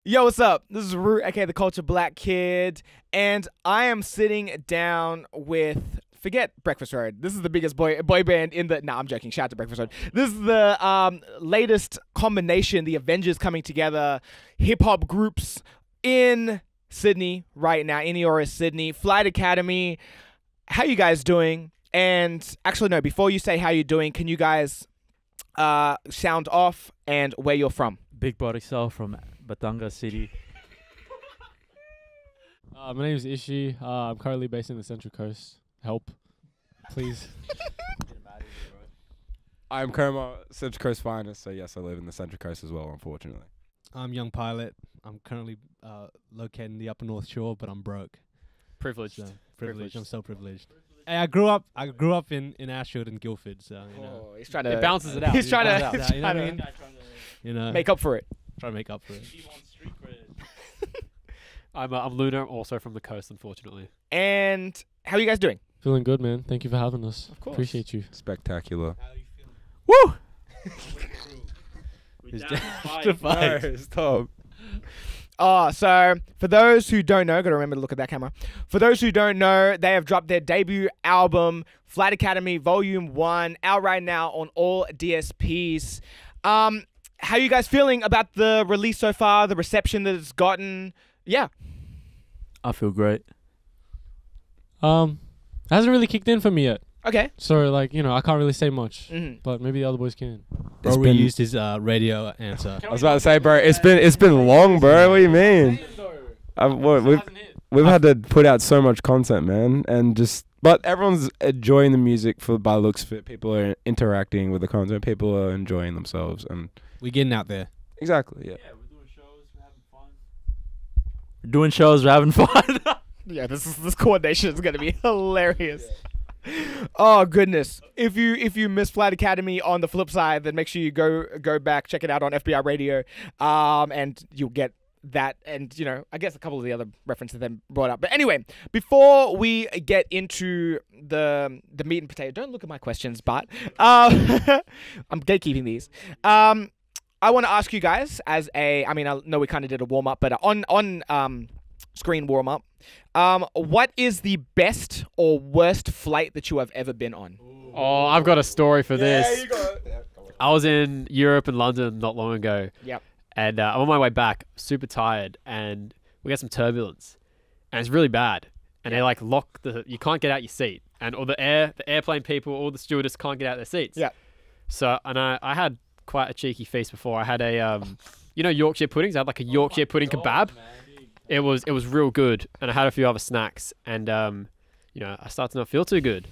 Yo, what's up? This is Root, aka the Culture Black Kid, and I am sitting down with, forget Breakfast Road. This is the biggest boy band in the, I'm joking, shout out to Breakfast Road. This is the latest combination, the Avengers coming together, hip-hop groups in Sydney right now, in Eora, Sydney, Flight Academy. How you guys doing? And actually, no, before you say how you're doing, can you guys sound off and where you're from? Big BART XL from Batanga City. My name is Ishi. I'm currently based in the Central Coast. Help, please. I'm Kerma, Central Coast finest, so yes, I live in the Central Coast as well, unfortunately. I'm Young Pilot. I'm currently located in the Upper North Shore, but I'm broke. Privileged. So, privileged. I'm so privileged. Hey, I grew up in Ashfield and Guildford, so you know. He's trying to. It balances it out. He's trying to. Yeah, you know what I mean? You know, Make up for it. try to make up for it. I'm Luna, also from the coast, unfortunately. And how are you guys doing? Feeling good, man. Thank you for having us. Of course. Appreciate you. Spectacular. Woo! Stop. So for those who don't know, gotta remember to look at that camera. For those who don't know, they have dropped their debut album, Flight Academy Vol.1, out right now on all DSPs. How are you guys feeling about the release so far, the reception that it's gotten? Yeah. I feel great. It hasn't really kicked in for me yet. Okay. So, like, you know, I can't really say much. Mhm. But maybe the other boys can. Bro It's been- reused his radio answer. I was about to say, bro, it's been long, bro. What do you mean? We've had to put out so much content, man, and but everyone's enjoying the music by the looks of it. People are interacting with the content. People are enjoying themselves, and We're getting out there. exactly, yeah. We're doing shows, we're having fun. We're doing shows, we're having fun. Yeah, this coordination is gonna be hilarious. Oh goodness! If you miss Flight Academy on the flip side, then make sure you go back, check it out on FBI Radio, and you'll get that, and you know, I guess a couple of the other references then brought up. But anyway, before we get into the meat and potato, don't look at my questions, but I'm gatekeeping these. I want to ask you guys I know we kind of did a warm up, but on screen warm up. What is the best or worst flight that you have ever been on? Oh, I've got a story for this. Yeah, you got it. I was in Europe and London not long ago. Yep. And I'm on my way back, super tired, and we get some turbulence, and it's really bad. And they like lock you can't get out your seat, and all the airplane people, all the stewardess can't get out their seats. Yeah. So, and I had quite a cheeky feast before. I had a Yorkshire puddings. I had like a Yorkshire pudding kebab. It was real good, and I had a few other snacks, and I started to not feel too good.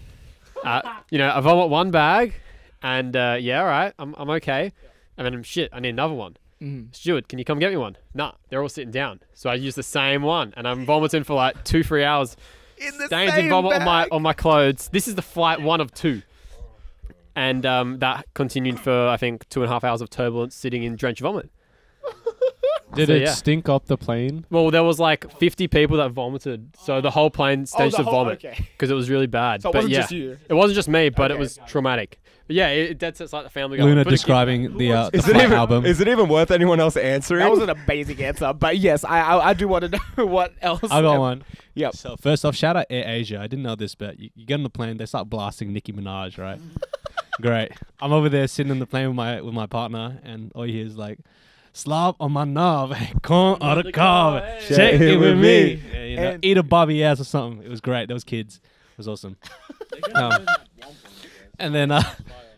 I vomit one bag, and yeah, all right, I'm okay. And then shit, I need another one. Mm-hmm. Steward, can you come get me one? Nah, they're all sitting down. So I use the same one, and I'm vomiting for like 2-3 hours. In the Stains same and vomit bag. on my clothes. This is the flight 1 of 2. And that continued for, I think, 2.5 hours of turbulence sitting in drenched vomit. Did So, it yeah. stink up the plane? Well, there was like 50 people that vomited. So the whole plane staged to vomit Okay. because it was really bad. So it but wasn't yeah, just you. it wasn't just me, but Okay. it was traumatic. But yeah, that's like the family guy. Luna describing the flight album. Is it even worth anyone else answering? That was an amazing answer, but yes, I do want to know what else. I got one. Yep. So first off, shout out Air Asia. I didn't know this, but you get on the plane, they start blasting Nicki Minaj, right? Great. I'm over there sitting on the plane with my partner, and all you hear is like, "Slop on my knob, corn on the cob, shake it with me." Yeah, you know, And- eat a Bobby ass or something. It was great. Those kids. It was awesome. And then,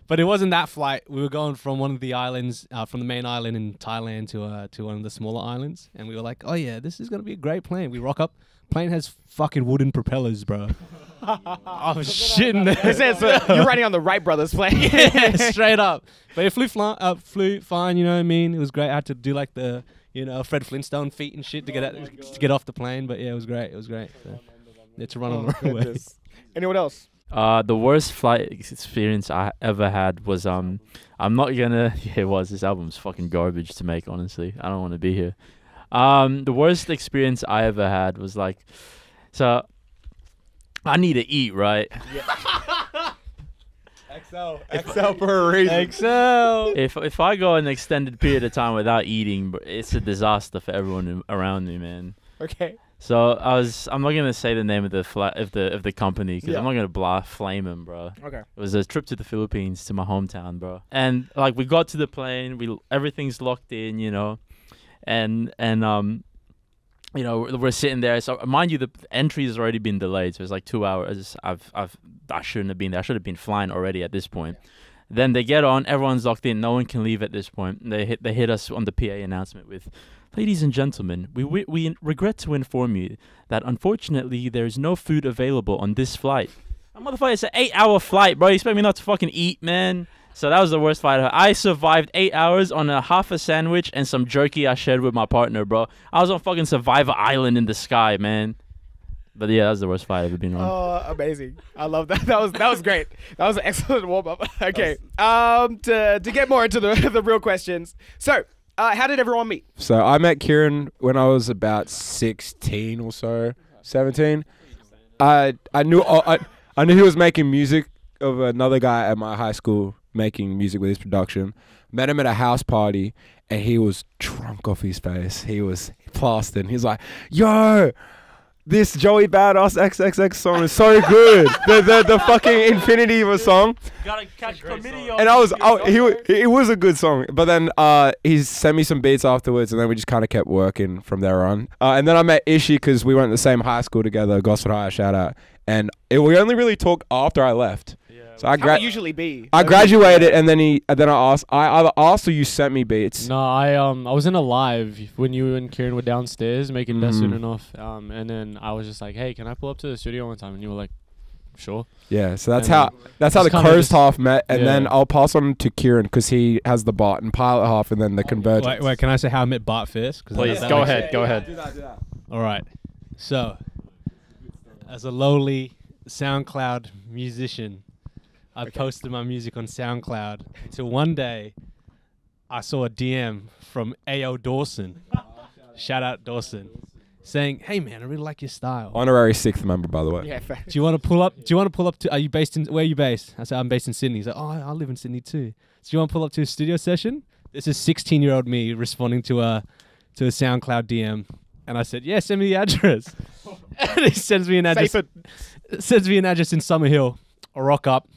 but it wasn't that flight. We were going from one of the islands, from the main island in Thailand to one of the smaller islands, and we were like, "Oh yeah, this is gonna be a great plane." We rock up. Plane has fucking wooden propellers, bro. I was shitting there. It says you're riding on the Wright brothers plane. Yeah, straight up. But it flew fine. You know what I mean? It was great. I had to do like the Fred Flintstone feet and shit to get off the plane. But yeah, it was great. It was great. So, yeah, to run on the runway. Goodness. Anyone else? The worst flight experience I ever had was I'm not gonna. Yeah, it was. This album's fucking garbage to make. Honestly, I don't want to be here. The worst experience I ever had was like, so I need to eat, right? XL for a reason. XL. If I go an extended period of time without eating, it's a disaster for everyone around me, man. Okay. So I'm not gonna say the name of the company because Yeah. I'm not gonna flame him, bro. Okay. It was a trip to the Philippines, to my hometown, bro. And like we got to the plane, everything's locked in, you know, and you know, we're sitting there. So mind you, the entry has already been delayed, so it's like 2 hours. I shouldn't have been there. I should have been flying already at this point. Then they get on, everyone's locked in, no one can leave at this point. They hit us on the PA announcement with, "Ladies and gentlemen, we regret to inform you that unfortunately there is no food available on this flight." Motherfucker, it's an 8-hour flight, bro. You expect me not to fucking eat, man? So that was the worst flight. I survived 8 hours on half a sandwich and some jerky I shared with my partner, bro. I was on fucking Survivor Island in the sky, man. But yeah, that was the worst fight I've ever been on. Oh, amazing! I love that. That was great. That was an excellent warm up. Okay. To get more into the real questions. So, how did everyone meet? So I met Kieran when I was about 16 or so, 17. I knew he was making music of another guy at my high school making music with his production. Met him at a house party and he was drunk off his face. He was plastered. He's like, "Yo, this Joey Badass XXX song is so good." the fucking infinity of a song. Gotta catch chlamydia. And it was a good song. But then he sent me some beats afterwards, and then we just kind of kept working from there on. And then I met Ishi because we went to the same high school together, Gosford High, shout out. And we only really talked after I left. So How would it usually be? I graduated, and then I asked. I either asked or you sent me beats. No, I was in a live when you and Kieran were downstairs making Best Soon Enough. And then I was just like, "Hey, can I pull up to the studio one time?" And you were like, "Sure." Yeah, so that's And how the kinda closed just- half met, and then yeah. I'll pass on to Kieran because he has the BART and pilot half, and then the convergence. Wait, can I say how I met Bart first? 'Cause Please, that go makes- ahead. Go ahead. Do that. All right. So, as a lowly SoundCloud musician, I posted my music on SoundCloud until one day I saw a DM from AO Dawson. Shout out Dawson. Saying, "Hey man, I really like your style. Honorary 6th member, by the way. Yeah, fair. Do you want to pull up to, are you based in, where are you based?" I said, "I'm based in Sydney." He's like, "Oh, I live in Sydney too. So you want to pull up to a studio session?" This is 16-year-old me responding to a SoundCloud DM. And I said, "Yeah, send me the address." And he sends me an address. Sends me an address in Summerhill. I rock up,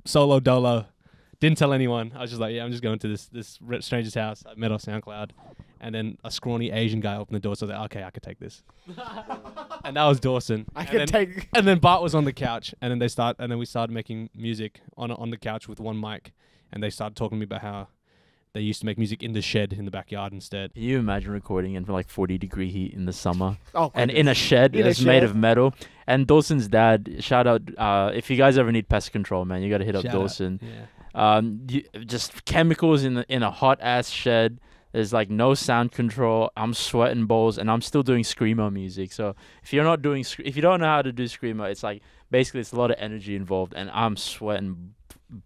solo dolo. Didn't tell anyone. I was just like, "Yeah, I'm just going to this stranger's house." I met off SoundCloud. And then a scrawny Asian guy opened the door, so I was like, "Okay, I could take this." And that was Dawson. And then Bart was on the couch, and then we started making music on the couch with one mic, and they started talking to me about how they used to make music in the shed in the backyard instead. Can you imagine recording in like 40-degree heat in the summer? Oh, And in a shed that's made of metal. And Dawson's dad, shout out, if you guys ever need pest control, man, you got to hit up Shout out. Dawson. Yeah. Just chemicals in a hot ass shed. There's like no sound control. I'm sweating balls, and I'm still doing screamo music. So if you're not doing, if you don't know how to do screamo, it's like basically it's a lot of energy involved, and I'm sweating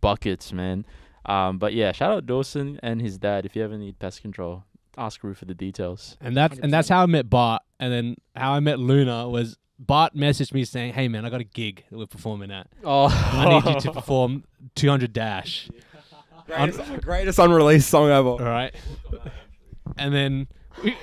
buckets, man. But yeah, shout out Dawson and his dad. If you ever need pest control, ask Rue for the details. And that's how I met Bart. And then how I met Luna was Bart messaged me saying, "Hey man, I got a gig that we're performing at. Oh, I need you to perform 200 Dash." Greatest unreleased song ever. All right. And then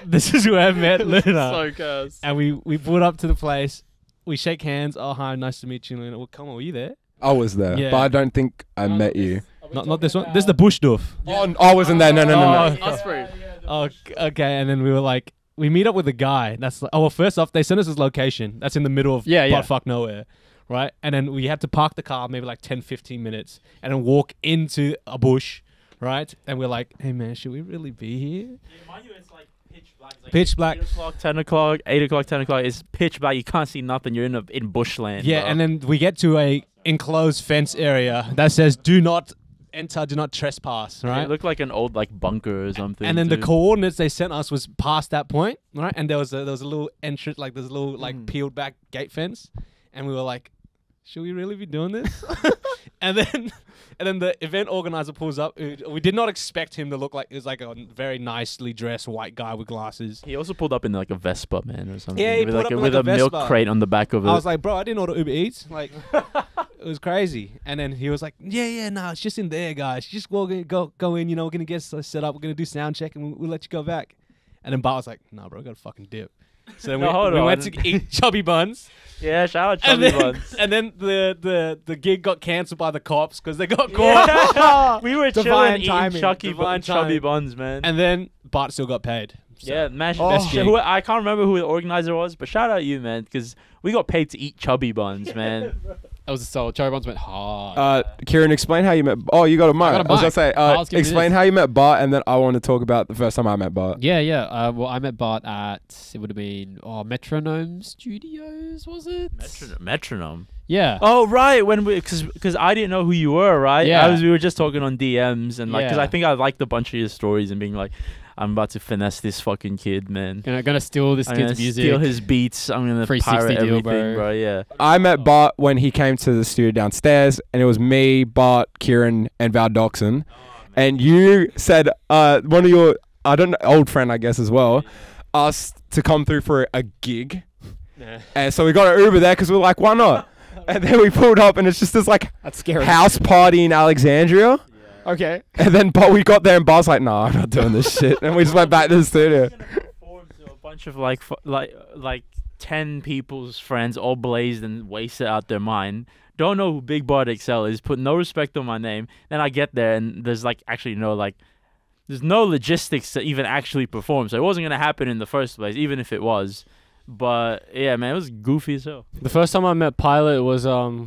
this is where I met Luna. so cursed. And we pulled up to the place. We shake hands. "Oh, hi, nice to meet you, Luna." "Well, come on, were you there?" I was there, Yeah. but I don't think I met you. Not this one. This is the Bush Doof. Oh, I wasn't there. No. Us three. Oh, okay. And then we were like, we meet up with a guy. That's like, oh, well, first off, they sent us his location. That's in the middle of buttfuck nowhere, right? And then we had to park the car maybe like 10, 15 minutes and then walk into a bush, right? And we're like, "Hey man, should we really be here?" Yeah, mind you, it's like pitch black. It's like Pitch black. 8 o'clock, 10 o'clock, 8 o'clock, 10 o'clock. It's pitch black. You can't see nothing. You're in bushland. Yeah, bro. and then we get to a enclosed fence area that says "Do not enter, do not trespass," right? It looked like an old like bunker or something. And then the too. coordinates they sent us was past that point, right? And there was a little entrance, like there's a little like peeled back gate fence, and we were like, "Should we really be doing this?" and then the event organizer pulls up. We did not expect him to look like, it was like a very nicely dressed white guy with glasses. He also pulled up in like a Vespa, man, or something. Yeah, he with pulled like up in with like a milk Vespa. crate on the back of it. I was like, "Bro, I didn't order Uber Eats." Like, It was crazy. And then he was like, yeah, no, it's just in there, guys. Just go in, you know, we're going to get set up. We're going to do sound check and we'll let you go back. And then Bart was like, nah, bro, I got to fucking dip. So then we went to eat chubby buns. Yeah, shout out Chubby Buns. And then the gig got cancelled by the cops because they got caught. We were Divine chilling eating timing. Chubby Buns, man. And then Bart still got paid. So. Yeah, man. best gig. I can't remember who the organizer was, but shout out you, man, because we got paid to eat Chubby Buns, man. That was a solid. Cherry Buns went hard. Kieran, explain how you met. Oh, you got a mic. I got a was mic. gonna Bart's say, giving me explain this. how you met Bart, and then I want to talk about the first time I met Bart. Yeah. Well, I met Bart at, it would have been Metronome Studios, was it? Metronome. Yeah. Oh right, when because I didn't know who you were, right? Yeah. We were just talking on DMs and like because Yeah. I think I liked a bunch of your stories and being like, I'm about to finesse this fucking kid, man. Gonna steal this I'm gonna kid's music. steal his beats. I'm gonna 360 pirate deal, everything, bro. Yeah. I met Bart when he came to the studio downstairs, and it was me, Bart, Kieran, and Val Doxon. And you said one of your, I don't know, old friend, I guess, as well, asked to come through for a gig. Yeah. And so we got an Uber there because we were like, why not? And then we pulled up, and it's just this like That's scary. house party in Alexandria. Okay. And then we got there, and Bart's like, nah, I'm not doing this shit. And we just went back to the studio. A bunch of like 10 people's friends all blazed and wasted out their mind. Don't know who Big BART XL is. Put no respect on my name. Then I get there and there's like actually there's no logistics to even actually perform. So it wasn't gonna happen in the first place, even if it was. But yeah, man, it was goofy as hell. The first time I met Pilot was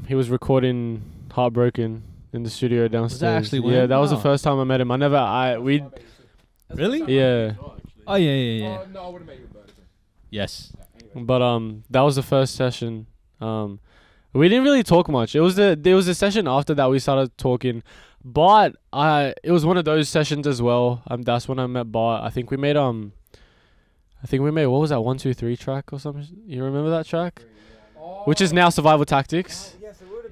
he was recording Heartbroken in the studio downstairs. actually when? Yeah, that was the Oh. first time I met him. Really? Yeah. Oh, yeah. No, I would have made you a bird. Yes. But that was the first session. We didn't really talk much. There was a session after that we started talking. But it was one of those sessions as well. That's when I met Bart. I think we made what was that 1 2 3 track or something? You remember that track? Which is now Survival Tactics.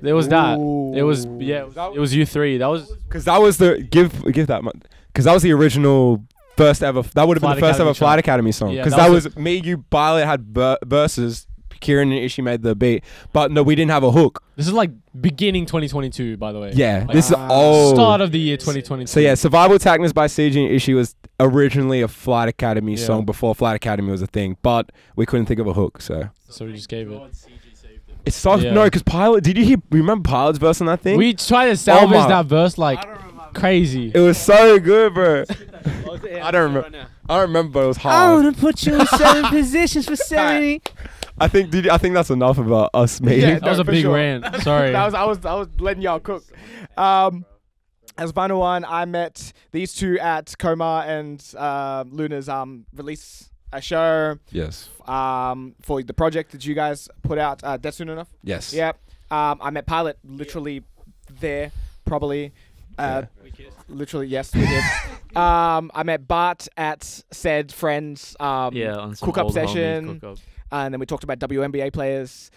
There was that. It was it was U3. That was Because that was the give that much. Because that was the original first ever. That would have been Flight the first ever Academy Flight track. Academy song. Yeah, Because that that was was me, you, Pilot had verses. Kieran and Ishi made the beat, but no, we didn't have a hook. This is like beginning 2022, by the way. Yeah, Like, this is old. start of the year 2022. So yeah, Survival Tactics by CG and Ishi was originally a Flight Academy Yeah. song before Flight Academy was a thing, but we couldn't think of a hook, so So we just gave it. it's so Yeah. no, because Pilot. Did you remember Pilot's verse on that thing? We tried to salvage my- that verse like crazy. it was so good, bro. I don't remember. I don't remember, but it was hard. put you in 7 positions for 70. I think that's enough about us, mate. Yeah, That was a for big sure. rant. Sorry. I was letting y'all cook. As final one, I met these two at Coma and Luna's release a show Yes. for the project that you guys put out. Dead Soon Enough. Yes. Yeah. I met Pilot literally there, probably. Literally, yes, we did. I met Bart at said friends. On some cook-up old homie session. cook-up. And then we talked about WNBA players.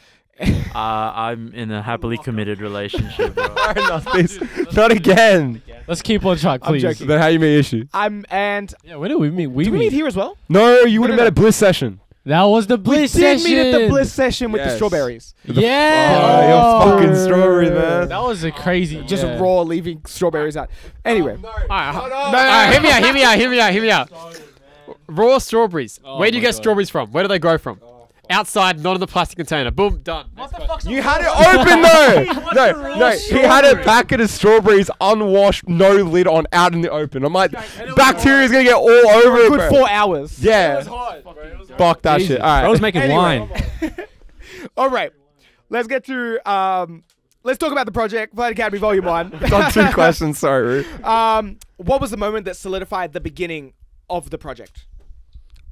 I'm in a happily committed relationship, bro. Enough, please. Not again. Let's keep on track, I'm please. joking. Then how you meet Ishi? And Yeah, where did we meet? did we meet here as well? No, you would have no, met at Bliss session. That was the Bliss we did session. meet at the Bliss session with the Yes. strawberries. Yeah. Oh, you're fucking strawberry, man. That was a crazy. Just yeah. raw leaving strawberries out. Anyway. Alright, hear me out. Raw strawberries. Oh Where do you my get God. strawberries from? Where do they grow from? Outside, not in the plastic container. Boom, done. You had it open though. No, he had a packet of strawberries unwashed, no lid on, out in the open. I'm like, bacteria's gonna get all over it, Good bro. 4 hours. Yeah. Fuck that shit. All right. I was making Anyway. wine. All right. Let's get to let's talk about the project, Flight Academy Volume 1. Done 2 questions. Sorry, Ru. What was the moment that solidified the beginning of the project?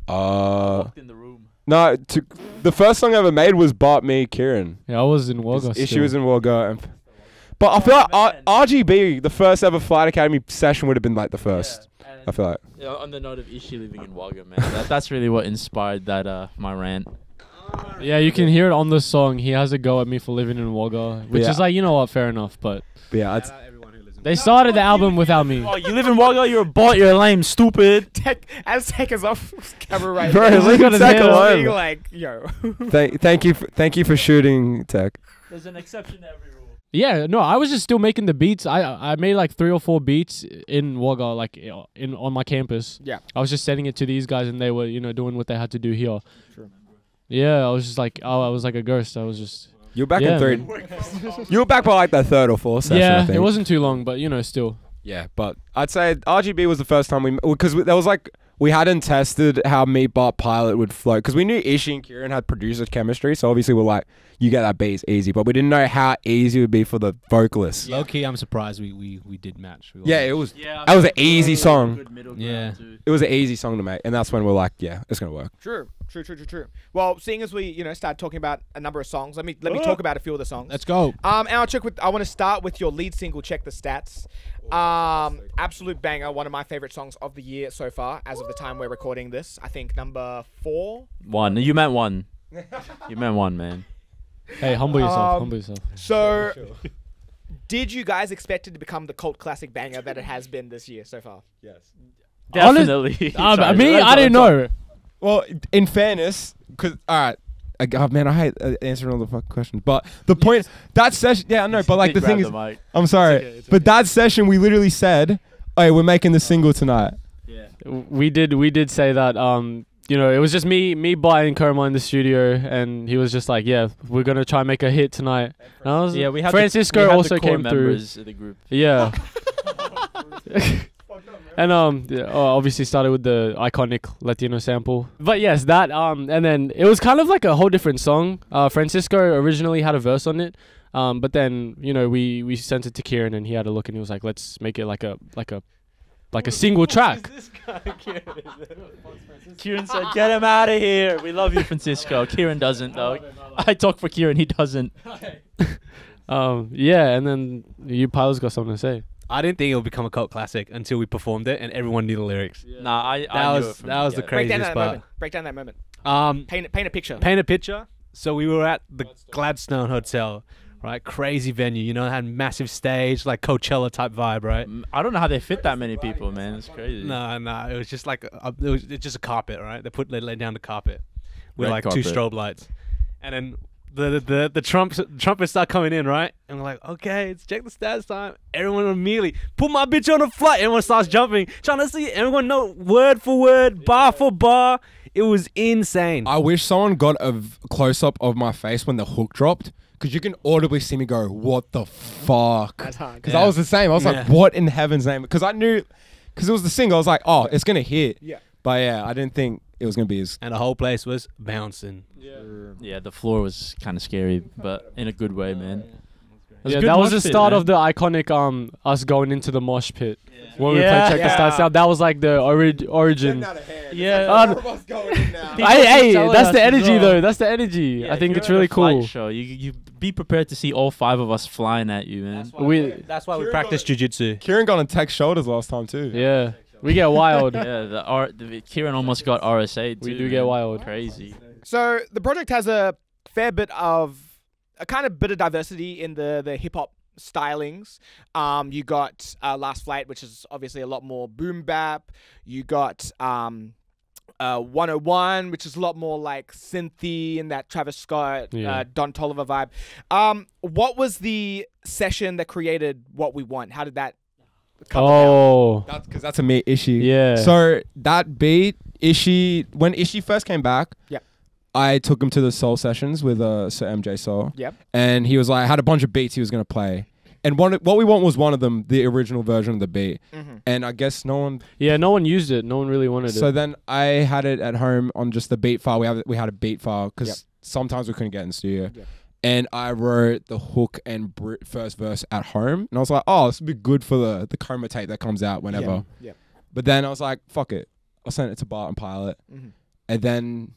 In the room. No, the first song I ever made was Bart, me, Kieran. Yeah, I was in Wagga. She was in Wagga. But I feel like RGB, the first ever Flight Academy session, would have been like the first. I feel like. Yeah, on the note of Ishi living in Wagga, man. That's really what inspired that my rant. Yeah, you can hear it on the song. He has a go at me for living in Wagga, which Yeah. is like, you know what, fair enough. But But yeah, they started the album without me. Oh, you live in Wagga? You're a bot. You're lame, stupid. Tech is off camera right Bro, now. leave got his Tech hand up. Being alone. like, yo. Thank you for shooting, Tech. There's an exception to every rule. Yeah, no, I was just still making the beats. I made like 3 or 4 beats in Wagga, like in on my campus. Yeah. I was just sending it to these guys, and they were, doing what they had to do here. True. Yeah, I was just like, I was like a ghost. I was just. You were back Yeah, in 3rd. You were back by like the 3rd or 4th session. I Yeah, think. it wasn't too long, but still. Yeah, but I'd say RGB was the first time because there was like we hadn't tested how Meet Bart Pilot would flow because we knew Ishi and Kieran had producer chemistry, so obviously we're like, you get that beat easy, but we didn't know how easy it would be for the vocalists. Low key, I'm surprised we did match. We all Yeah, matched. it was. Yeah, That was an easy song. Yeah. It was an easy song to make, and that's when we're like, yeah, it's gonna work. True. Well, seeing as we, start talking about a number of songs, let me talk about a few of the songs. Let's go. And I want to start with your lead single, Check the Stats. Absolute banger, one of my favorite songs of the year so far, as of the time we're recording this. I think number 4. 1. You meant 1. You meant 1, man. Hey, humble yourself. Humble yourself. So, did you guys expect it to become the cult classic banger that it has been this year so far? Yes. Definitely. Sorry, I didn't know. Well, in fairness, because I hate answering all the fucking questions. But the point, that session, yeah, I know. But like the thing is, I'm sorry, It's but that session we literally said, "Hey, we're making the single tonight." Yeah. We did say that. It was just me, Bart, and Kerma in the studio, and he was just like, "Yeah, we're gonna try and make a hit tonight." And I was, Yeah, we had Francisco we had also the core came through. members of the group. Yeah. And obviously started with the iconic Latino sample. But yes, that and then it was kind of like a whole different song. Francisco originally had a verse on it. But then, we sent it to Kieran, and he had a look, and he was like, let's make it like a single track. Kieran said, "Get him out of here. We love you, Francisco." Kieran doesn't though. I talk for Kieran. He doesn't. Yeah, and then you pilots got something to say. I didn't think it would become a cult classic until we performed it and everyone knew the lyrics. Nah, I knew it from that was the beginning. craziest part. Break down that moment. Paint a picture. Paint a picture. So we were at the Gladstone Hotel, right? Crazy venue, it had massive stage, like Coachella type vibe, right? I don't know how they fit that many people, man. It's crazy. No, it was just like it's just a carpet, right? They laid down the carpet with Red like carpet. 2 strobe lights, and then the trumpets start coming in, right? And we're like, okay, it's check the stats time. Everyone immediately put my bitch on a flight. Everyone starts jumping, trying to see everyone know word for word, bar for bar. It was insane. I wish someone got a close up of my face when the hook dropped, because you can audibly see me go, "What the fuck?" That's hard. Because I was the same. I was Yeah. like, "What in heaven's name?" Because I knew, because it was the single. I was like, "Oh, it's gonna hit." Yeah. But yeah, I didn't think it was gonna be as. And the whole place was bouncing. Yeah, the floor was kind of scary, but in a good way, man. It was a Yeah, good that was the mosh pit, start man. of the iconic us going into the mosh pit. When we Yeah. played Check the Stats Out, that was like the origin. Yeah. Hey, telling that's us the as energy well. though. That's the energy. Yeah, I think if it's you're at really a flight cool. Show. You be prepared to see all 5 of us flying at you, man. That's why we practice jujitsu. Kieran got on Tech's shoulders last time too. Yeah, we get wild. Yeah, the Kieran almost got RSA. We too, do get man. wild. Crazy. So the project has a fair bit of diversity in the hip hop stylings. You got Last Flight, which is obviously a lot more boom bap. You got 101, which is a lot more like synthy and that Travis Scott, Yeah. Don Toliver vibe. What was the session that created What We Want? How did that come about? Oh, That's because that's a me issue. yeah. So that beat, when Ishi first came back, Yep. I took him to the Soul sessions with Sir MJ Soul. Yep. And he was like, had a bunch of beats he was gonna play, and What We Want was one of them, the original version of the beat. Mm-hmm. And I guess no one. Yeah, no one used it. No one really wanted So it. then I had it at home on just the beat file. We had a beat file because Yep. sometimes we couldn't get in the studio. Yep. And I wrote the hook and first verse at home, and I was like, "Oh, this would be good for the coma tape that comes out whenever." Yeah. But then I was like, "Fuck it, I'll send it to Bart and Pilot," Mm-hmm. and then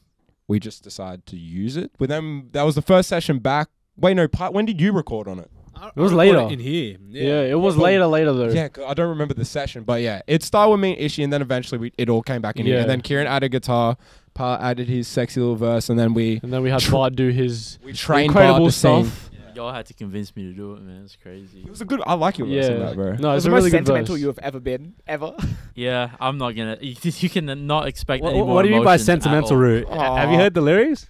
we just decided to use it with them. That was the first session back. Wait, no, when did you record on it? It was later. In here. Yeah, it was later though. Yeah, 'cause I don't remember the session, but yeah, it started with me and Ishi, and then eventually it all came back in here. Yeah. And then Kieran added guitar, Pilot added his sexy little verse, and then we And then we had Bart do his trained Bart incredible to sing. stuff. Y'all had to convince me to do it, man. It's crazy. It was a good. I like your verse on Yeah, that, bro. no, It was it's the a most really good sentimental verse. you have ever been, ever. Yeah, I'm not gonna. You can not expect any more What do you mean by emotion at sentimental all. route? Have you heard the lyrics?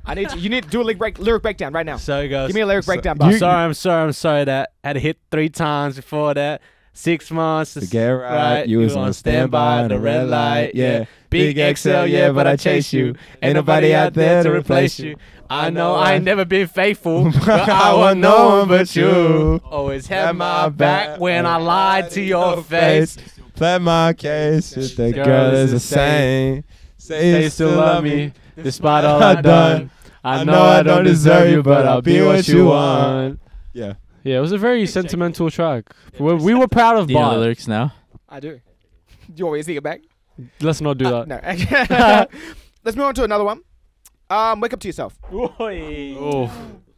I need you need to do a lyric breakdown right now. So it goes. Give me a lyric breakdown, I'm boss. sorry that I had to hit 3 times before that. 6 months To get right, you was on standby standby, the red light, yeah. Big XL, yeah, but I chase you. Ain't nobody out there to replace you. I know I ain't never been faithful, but I want no one but you. Always had my back when I lied to your face. Play my case if the girl is the same. Say you still love me, despite all I've done. I know I don't deserve you, but I'll be what you want. Yeah. Yeah, it was a very sentimental track. We were proud of Do you know the Bart. lyrics now? I do. Do you want me to sing it back? Let's not do that. No. Let's move on to another one. Wake Up to Yourself. Oh,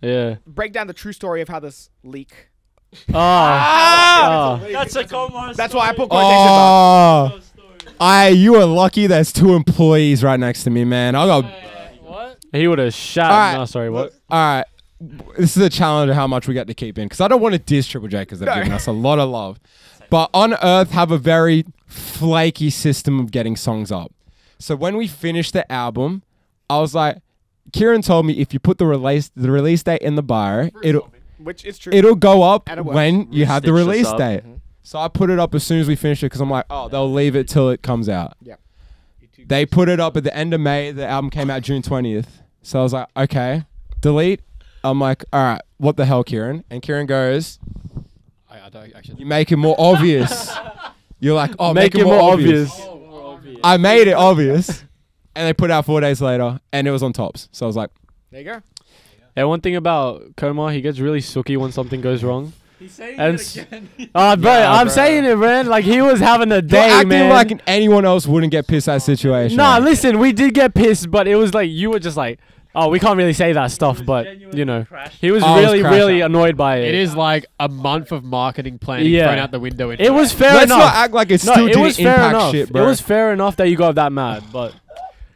yeah. Break down the true story of how this leak. That's a Komar. That's why I put quotation marks. You are lucky there's 2 employees right next to me, man. I got. He would have shot. Alright. No, sorry, what? All right. This is a challenge of how much we get to keep in, because I don't want to diss Triple J because they've given us a lot of love. But Unearth have a very flaky system of getting songs up. So when we finished the album, I was like, Kieran told me if you put the release date in the bio, Which is true. it'll go up And it works. when you have the Stitch this release up. date. So I put it up as soon as we finished it because I'm like, oh, they'll leave it till it comes out. Yeah. They put it up at the end of May. The album came out June 20th. So I was like, okay, delete. I'm like, all right, what the hell, Kieran? And Kieran goes, I don't actually. you make it more obvious. You're like, oh, Make it more obvious. I made it obvious. And they put it out 4 days later, and it was on tops. So I was like, There you go. And one thing about Komar, he gets really sooky when something goes wrong. He's saying And it again. Bro, I'm saying it, man. Like, he was having a you're day, acting man. like anyone else wouldn't get pissed at that situation. Nah, listen, we did get pissed, but it was like, you were just like, oh, we can't really say that stuff, but, you know. He was I was really, crash really out. annoyed by it. It is like a month of marketing planning Yeah. thrown out the window. It was fair Let's enough. not act like it still it didn't was fair impact enough. shit, bro. It was fair enough that you got that mad, but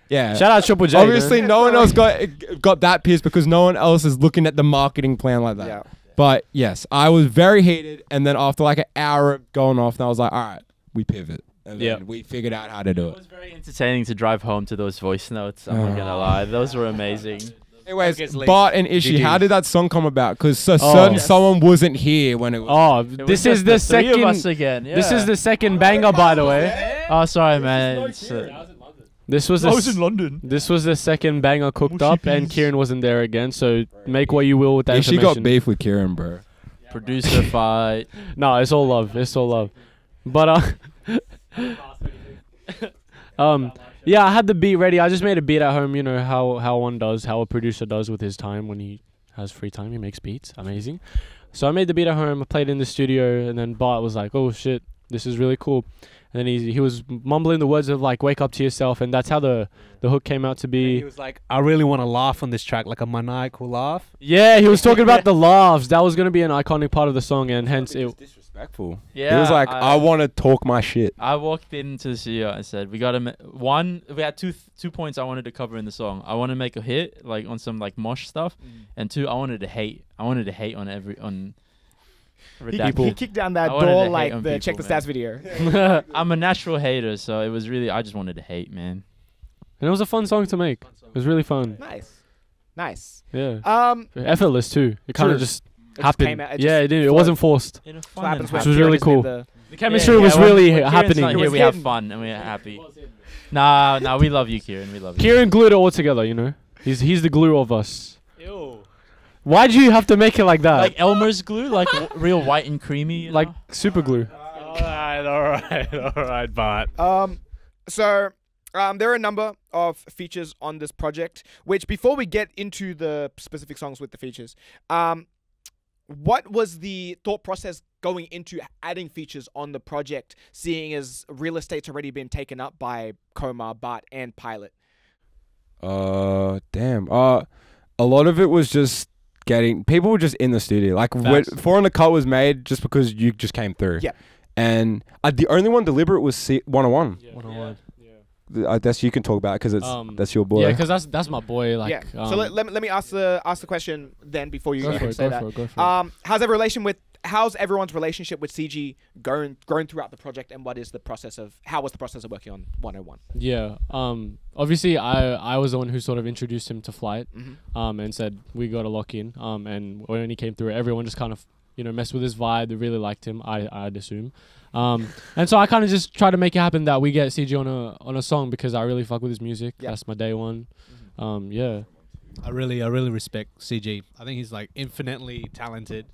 yeah. shout out Triple J. Obviously, man. no one else got that pissed because no one else is looking at the marketing plan like that. Yeah. But yes, I was very heated, and then after like an hour of going off, I was like, all right, we pivot. And Yeah. then we figured out how to do It it. was very entertaining to drive home to those voice notes. I'm not gonna lie, those were amazing. Anyways, Bart and Ishi, how did that song come about? Because Oh. someone wasn't here when it was. Oh, It this was is just the three of us second. again. Yeah. This is the second banger, by the way. Oh, sorry, man. This was London. This was the second banger cooked up, and Kieran wasn't there again. So make what you will with that Ishi information. got beef with Kieran, bro. Producer fight. No, it's all love. It's all love. But yeah, I had the beat ready. I just made a beat at home. You know how one does, how a producer does with his time when he has free time. He makes beats. Amazing. So I made the beat at home. I played it in the studio, and then Bart was like, "Oh shit, this is really cool." And then he was mumbling the words of like "Wake up to yourself," and that's how the hook came out to be. He was like, I really want to laugh on this track, like a maniacal laugh. Yeah, he was talking about the laughs. That was gonna be an iconic part of the song, and hence it. Disrespectful. Yeah, He was like, I want to talk my shit. I walked into the studio and said, "We gotta we had two points I wanted to cover in the song. I want to make a hit like on some like mosh stuff, and 2, I wanted to hate. I wanted to hate on He kicked down that I wanted to door hate like on the people, Check the man. Stats video. I'm a natural hater, so it was really I just wanted to hate, man. And it was a fun song to make. It was really fun. Nice. Yeah. Effortless too. It kind True. of just It just happened. came out- it Yeah, just it did. It flowed. wasn't forced. In a That's fun what happens and when Which was Kieran really just made cool. the- The chemistry was when really Kieran's happening. not here, was we have hidden. fun and we're happy. Nah, we love you, Kieran. We love you. Kieran glued it all together, you know. He's the glue of us. Why'd you have to make it like that? Like Elmer's glue, like real white and creamy. Like super glue. All right, Bart. So there are a number of features on this project, which before we get into the specific songs with the features, what was the thought process going into adding features on the project, seeing as real estate's already been taken up by Komar, Bart, and Pilot? Damn. A lot of it was just people were just in the studio. Like when Four on the Cut was made just because you just came through. Yeah. And the only one deliberate was 101. 101. I guess you can talk about it because it's that's your boy. Yeah, because that's my boy. Like, yeah. So let me ask the question then before you go for say it, that. go for it. How's everyone's relationship with CG grown throughout the project, and how was the process of working on 101? Yeah. Obviously, I was the one who sort of introduced him to Flight. Mm-hmm. And said we got to lock in. And when he came through, everyone just kind of messed with his vibe. They really liked him. I'd assume. And so I kind of just try to make it happen that we get CG on a song because I really fuck with his music. Yep. That's my day one. Yeah. I really respect CG. I think he's like infinitely talented.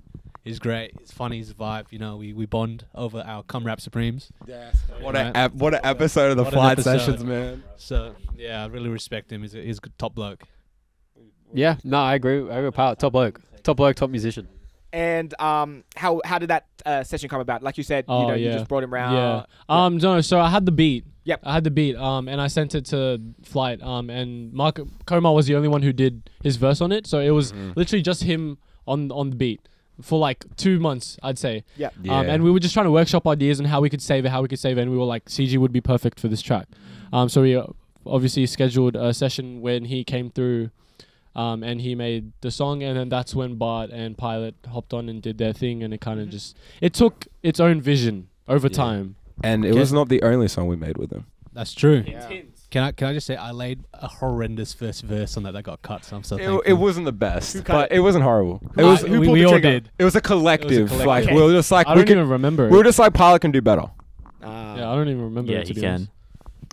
He's great. He's funny. He's a vibe. We bond over our Cum Rap Supremes. Yes. What an episode of the What an Flight episode. sessions, man. So yeah, I really respect him. He's a good top bloke. Yeah, no, I agree. Power, top bloke, top musician. And how did that session come about? Like you said, you just brought him around. Yeah. No. So I had the beat. Yep. I had the beat. And I sent it to Flight. And Mark Komar was the only one who did his verse on it. So it was literally just him on the beat for like 2 months, I'd say. Yeah. And we were just trying to workshop ideas on how we could save it, and we were like, CG would be perfect for this track. So we obviously scheduled a session when he came through. And he made the song, and then that's when Bart and Pilot hopped on and did their thing, and it kind of it took its own vision over time. And it was not the only song we made with him. That's true. Yeah. Can I just say I laid a horrendous first verse on that got cut, so I'm so thankful. It wasn't the best, Who cut but it wasn't horrible. It Who was. pulled we the all trigger? did. It was a collective. Like Okay. we were just like I don't even remember it. we were just like Pilot can do better. Yeah, I don't even remember Yeah, it, to you be honest. can.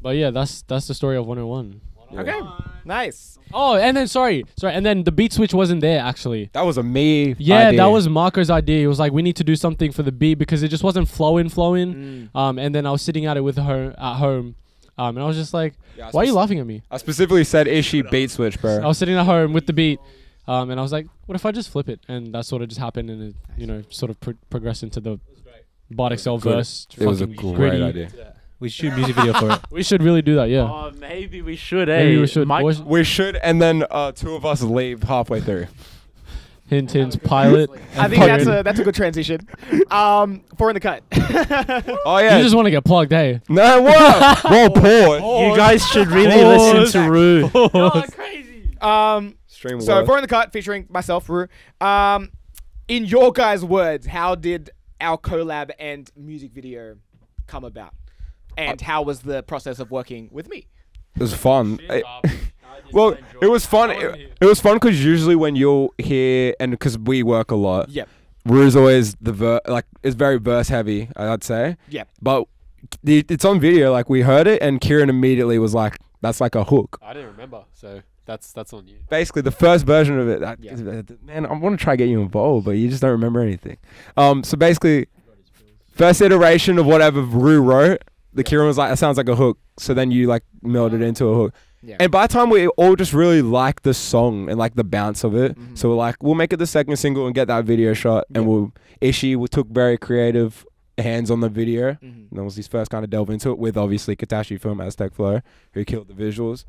But yeah, that's the story of 101. Okay. Nice. Oh, and then sorry, and then the beat switch wasn't there actually. That was a me. Yeah, idea. that was Marco's idea. He was like, we need to do something for the beat because it just wasn't flowing. And then I was sitting at it with her at home, and I was just like, Yeah, why are you laughing at me? I specifically said, "Is she beat switch, bro?" I was sitting at home with the beat, and I was like, what if I just flip it? And that sort of just happened, and it sort of progressed into the BART XL verse. It was a fucking great gritty. idea. We should shoot a music video for it. We should really do that, yeah. Oh, maybe we should. Maybe we should. Boys. We should, and then 2 of us leave halfway through. Hint, Pilot. I think that's a good transition. 4 in the cut. Oh yeah. You just want to get plugged, hey? No, what? Well, pause. You guys should really listen to Rue. Stream So work. 4 in the cut featuring myself, Rue. In your guys' words, how did our collab and music video come about? And how was the process of working with me? It was fun. Well, it was fun. It was fun because usually when you're here, and because we work a lot, Yep. Rue's always it's very verse heavy, I'd say. Yep. But it's on video. Like we heard it, and Kieran immediately was like, "That's like a hook." I didn't remember, so that's on you. Basically, the first version of it. Yeah. Man, I want to try to get you involved, but you just don't remember anything. So basically, first iteration of whatever Rue wrote, the Kieran was like, "It sounds like a hook." So then you like melded into a hook. Yeah. And by the time we all just really liked the song and like the bounce of it, so we're like, we'll make it the second single and get that video shot. And we took very creative hands on the video. And that was his first kind of delve into it with obviously Katashi from Aztec Flow, who killed the visuals.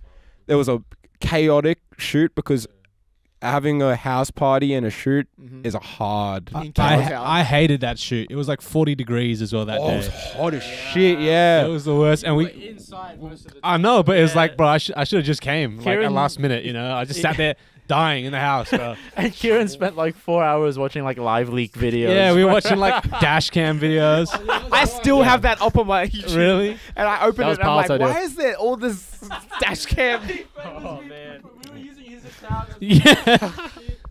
There was a chaotic shoot because having a house party and a shoot is a hard. I hated that shoot. It was like 40 degrees as well that It was day. hot as shit, yeah. It was the worst, and we. inside most of the I know, but it was like, bro, I should have just came like at Kieran- last minute. I just sat there dying in the house, bro. And Kieran spent like 4 hours watching like live leak videos. Yeah, we were watching like dash cam videos. I still have that up on my YouTube. Really? And I opened That it was and I'm like, Paul's idea. why is there all this dash cam? Oh man. Yeah.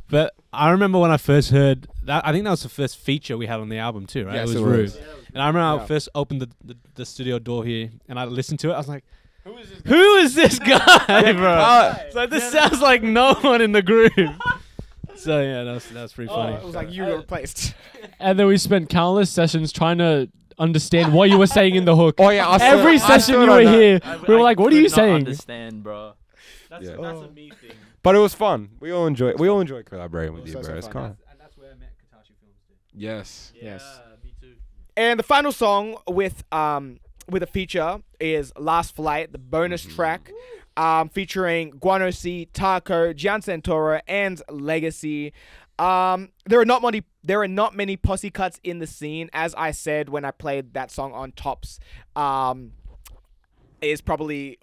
But I remember when I first heard that. I think that was the first feature we had on the album too, right? Yes, it was it Rue. was. And I remember I first opened the studio door here, and I listened to it. I was like, "Who is this guy, bro?" It's like this sounds like no one in the group. So yeah, that's pretty funny. It was like you were replaced. And then we spent countless sessions trying to understand what you were saying in the hook. Oh yeah, Every session you were here, we were like, what are you saying? Understand, bro. That's Yeah. a me thing. But it was fun. We all enjoy collaborating with you, so bro. It's fun. kind of And that's where I met Katashi Films too. yes. Yes. Me too. And the final song with a feature is Last Flight, the bonus track, featuring Guano C, Taco, Gian Santoro, and Legacy. There are not many posse cuts in the scene. As I said when I played that song on Tops, is probably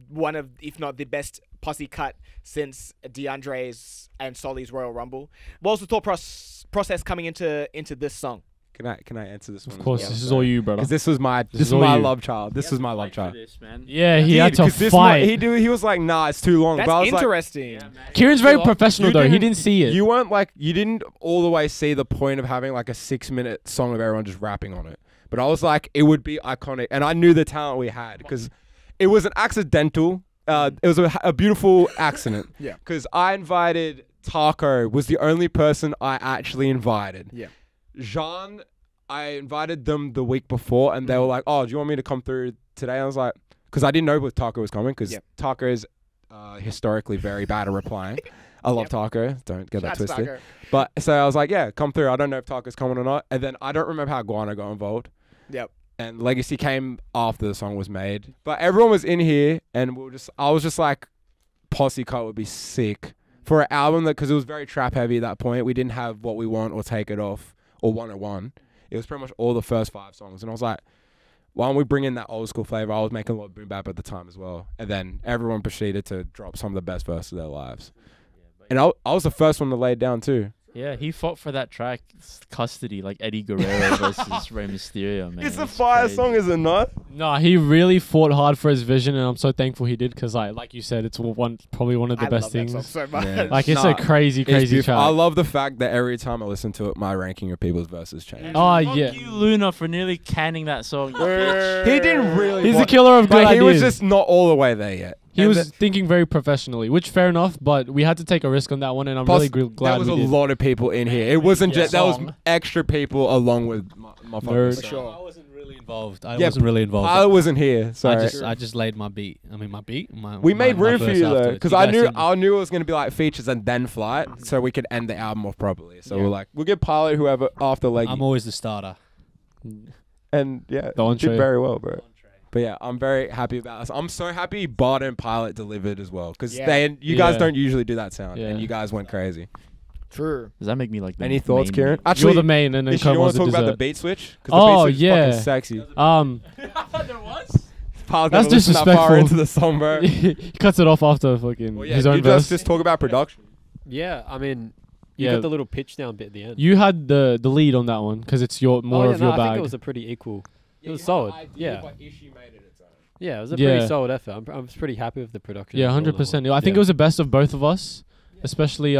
one of, if not the best posse cut since DeAndre's and Soli's Royal Rumble. What was the thought process coming into this song? Can I answer this one? Of course, as well? this is all you, brother. Because this was my all you. love child. This was my love child. Yeah, he had to fight. He was like, nah, it's too long. That's but I was interesting. Kieran's very professional You though. He didn't- didn't see it. You didn't all the way see the point of having like a 6-minute song of everyone just rapping on it. But I was like, it would be iconic, and I knew the talent we had because it was an accidental. It was a beautiful accident. Yeah. Because I invited Taco, was the only person I actually invited. Yeah. Jean, I invited them the week before, and they were like, "Oh, do you want me to come through today?" I was like, because I didn't know Taco was coming, because Taco is historically very bad at replying. I love Taco. Don't get that twisted. Taco. But so I was like, yeah, come through. I don't know if Taco's coming or not. And then I don't remember how Guano got involved. Yep. And Legacy came after the song was made. But everyone was in here, and I was just like, Posse Cut would be sick for an album because it was very trap heavy at that point. We didn't have What We Want or Take It Off or 101. It was pretty much all the first 5 songs. And I was like, why don't we bring in that old school flavor? I was making a lot of boom bap at the time as well. And then everyone proceeded to drop some of the best verses of their lives. And I was the first one to lay it down too. Yeah, he fought for that track custody, like Eddie Guerrero versus Rey Mysterio, man. It's a fire crazy. song, is it not? No, he really fought hard for his vision, and I'm so thankful he did because, like you said, it's probably one of the I best love that song things. so much. Yeah. Like it's Nah, a crazy It's track. beautiful. I love the fact that every time I listen to it, my ranking of people's verses changes. Oh Fuck yeah, you, Luna, for nearly canning that song. you bitch. He didn't really. he's a killer of good But he was ideas. just not all the way there yet. He And was thinking very professionally, which fair enough, but we had to take a risk on that one, and I'm plus, really glad there was we a did. lot of people in here. It wasn't just there was Song. extra people along with my Nerds. For sure. I wasn't really involved. I Yeah, wasn't really involved. I wasn't here, so I just laid my beat. I mean, my beat. we made room for verse you after though, it. because You I guys knew didn't. it was gonna be like features and then flight, so we could end the album off properly. So Yeah. we're like, we'll give Pilot whoever after Leggy, I'm always the starter. and yeah, The you entree. did very well, bro. But yeah, I'm very happy about this. I'm so happy BART and Pilot delivered as well, because Yeah. you guys Yeah. don't usually do that sound, Yeah. and you guys went crazy. True. Does that make me like the Any thoughts, main Kieran? man? Actually, You're the main, and then Ish, you want Como's to the talk about the dessert. beat switch? 'Cause Oh, the beat switch yeah. is fucking sexy. Pilot That's never listened that far disrespectful. into the song, bro. he cuts it off after fucking Well, yeah, his you own verse. just talk about production. Yeah, I mean, you Yeah. got the little pitch down bit at the end. You had the lead on that one because it's more of your I bag. think it was a pretty equal. It was solid. Yeah. Yeah, it was a Yeah. pretty solid effort. I'm pretty happy with the production. Yeah, overall. 100%. I think it was the best of both of us, especially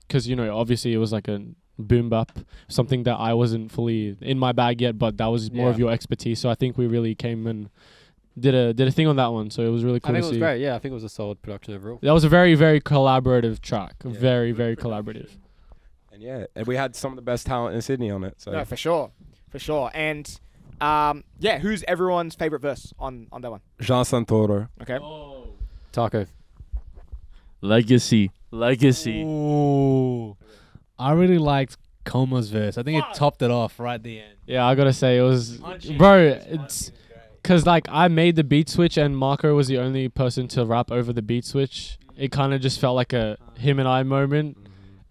because obviously it was like a boom bap, something that I wasn't fully in my bag yet, but that was more of Yeah. your expertise. So I think we really came and did a thing on that one. So it was really I cool think to it was see. great. Yeah, I think it was a solid production overall. That was a very, very collaborative track. Yeah. Very, very collaborative. And yeah, and we had some of the best talent in Sydney on it. So No, for sure. And who's everyone's favorite verse on that one? Jean Santoro. Okay. Taco. Legacy. Ooh. I really liked Coma's verse. I think it topped it off right at the end. Yeah, I gotta say it was, bro. It's because like I made the beat switch and Marco was the only person to rap over the beat switch. It kind of just felt like a him and I moment,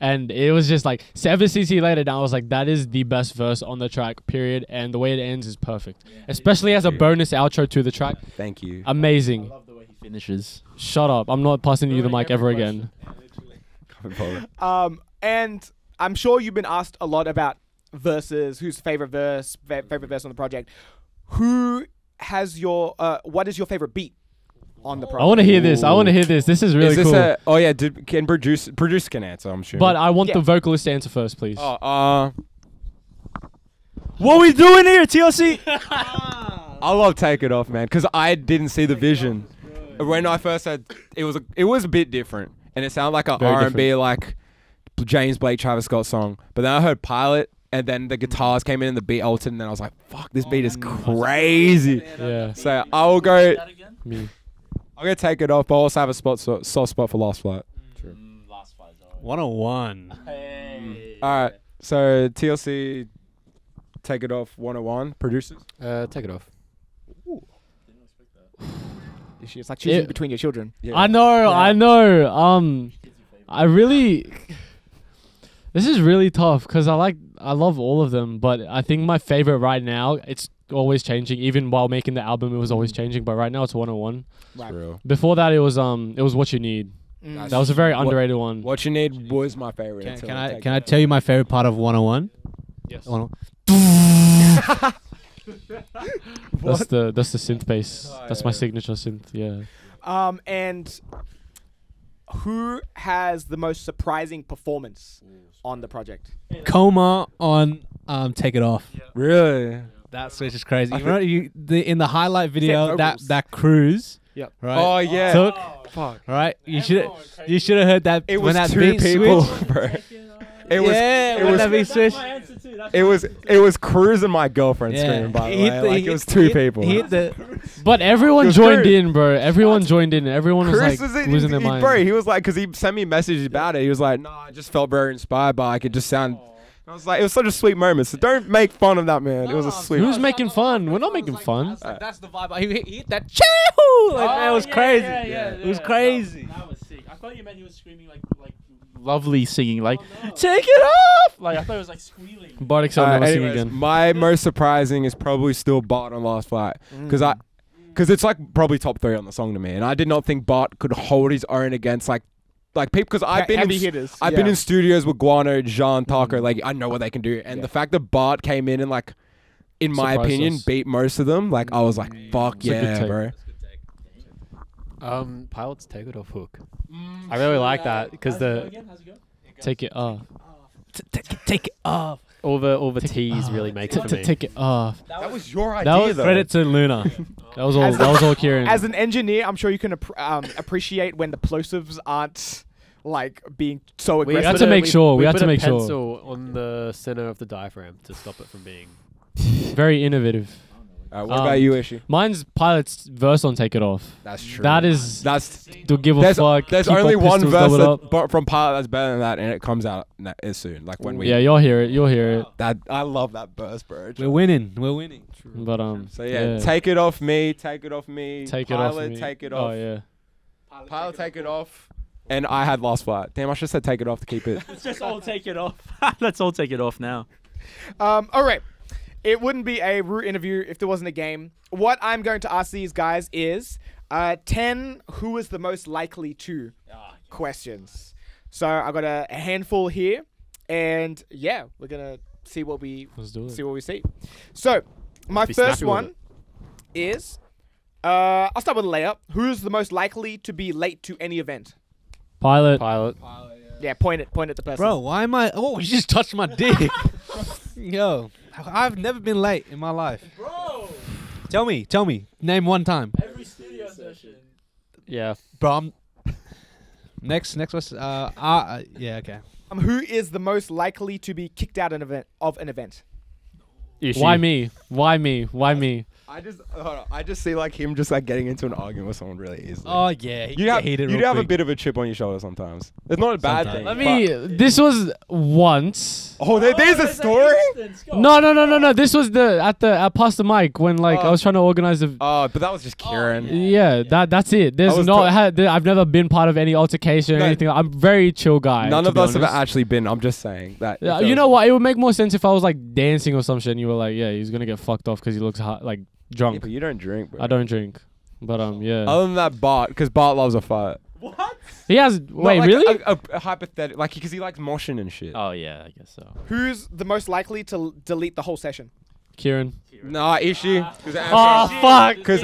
and it was just like 7cc later. Now I was like, that is the best verse on the track. Period. And the way it ends is perfect, especially as a bonus outro to the track. Thank you. Amazing. Love the way he finishes. Shut up. I'm not passing you the mic ever again. And I'm sure you've been asked a lot about verses. Who's favorite verse? Favorite verse on the project? Who has your? What is your favorite beat on the project? I want to hear this. I want to hear this. This is really Is this cool. oh yeah, can producer can answer, I'm sure. But I want Yeah. the vocalist to answer first, please. What we doing here, TLC? I love Take It Off, man, because I didn't see the vision. When I first heard it was a bit different, and it sounded like a Very R&B like James Blake, Travis Scott song. But then I heard Pilot, and then the guitars came in and the beat altered, and then I was like, "Fuck, this beat is crazy." Yeah. So I will go. Me. I'll go Take It Off, but I also have a soft spot for Last Flight. Last five. 101. All right, so TLC, Take It Off 101 producers. Take it off. It's like choosing Yeah. between your children. Yeah. I know. I really. This is really tough because I love all of them, but I think my favorite right now, it's always changing. Even while making the album, it was always changing. But right now it's 101. Right. Real. Before that, it was What You Need. Mm. That was a very What- underrated one. What You Need was my favorite. Can I tell you my favorite part of 101? Yes. 101. That's the synth bass. That's my signature synth. Yeah. And who has the most surprising performance on the project? Coma on Take It Off. Really? That switch is crazy. You know, in the highlight video, vocals. that cruise. Yep. Right. Oh yeah. Took. Fuck. Right. You should have heard that. It when was that 2 beat people, switched. bro. It was. Yeah, It when was. that beat switched. It was Cruz and my girlfriend Yeah. screaming. By the He hit way, the- like he it was hit- 2 he hit- people. He hit the. But everyone It was joined Cruz. in, bro. Everyone joined in. Everyone was Chris like was losing their mind. bro. He was like, because he sent me messages about it. He was like, "Nah, I just felt very inspired by. It just sound." I was like, it was such a sweet moment. So don't make fun of that, man. It was a sweet. Who's making fun? We're not making fun. That's the vibe. He hit that. Choo! Like, man, it was crazy. It was crazy. That was sick. I thought you meant he was screaming like lovely singing, like take it off. Like I thought it was like squealing. BART XL never sing again. My most surprising is probably still Bart on Last Flight, because it's like probably top 3 on the song to me, and I did not think Bart could hold his own against like people, because I've been heavy in, hitters. I've been in studios with Guano, Jean, Taco, like I know what they can do, and the fact that Bart came in and like, in my Surprised opinion, us. beat most of them, like I was like, fuck It's a good yeah, take. bro. Pilot's Take It Off hook. I really like that because Take it off. Take it off. all the T's really makes it for me. Take it off. That was your That idea, was though. credit to Luna. That was all. That was all Kieran. As an engineer, I'm sure you can appreciate when the plosives aren't like being so We aggressive. had to make sure. We had put to a make sure. pencil on the center of the diaphragm to stop it from being. Very innovative. What about you, Ishi? Mine's Pilot's verse on Take It Off. That's true. That is. That's To give a there's, fuck. there's keep only our one pistols verse doubled up. from Pilot that's better than that, and it comes out soon. Like when we. Yeah, you'll hear it. You'll hear it. That I love that verse, bro. We're winning. We're winning. But So yeah, take it off me. Take it off me. Take it off Pilot, me. take it off. Oh yeah. Pilot, take it off. And I had Last Flight. Damn, I should have said take it off to keep it. Let's just all take it off. Let's all take it off now. All right. It wouldn't be a root interview if there wasn't a game. What I'm going to ask these guys is 10 who is the most likely to questions. So I've got a handful here, and yeah, we're gonna see what we Let's do it. see. So my Be first snappy with one is I'll start with a layup. Who's the most likely to be late to any event? Pilot. Pilot. Yeah, point at the person. Bro, why am I? Oh, you just touched my dick. Yo, I've never been late in my life. Bro, Tell me. Name one time. every studio session. Yeah. Bro, next was yeah, okay. Who is the most likely to be kicked out of an event? Issue. Why me? Why me? Why me? I just see like him just like getting into an argument with someone really easily. Oh yeah, you have a bit of a chip on your shoulder sometimes. It's not a bad Sometimes. thing. Let me. This was once. Oh, there's a story. No. This was at Pastor Mike when like I was trying to organize the. Oh, but that was just Kieran. Yeah, that's it. There's was no. to- I've never been part of any altercation or No. anything. I'm a very chill guy. None to of be us have honest. actually been. I'm just saying that. Yeah, you know what? It would make more sense if I was like dancing or some shit, and you were like, "Yeah, he's gonna get fucked off because he looks like Yeah, drunk." but you don't drink, bro. I don't drink, but yeah. Other than that, Bart, because Bart loves a fight. He has. Not Wait, like really? A hypothetical, like because he likes moshing and shit. Oh yeah, I guess so. Who's the most likely to delete the whole session? Kieran. Nah, Ishi. Oh fuck! Because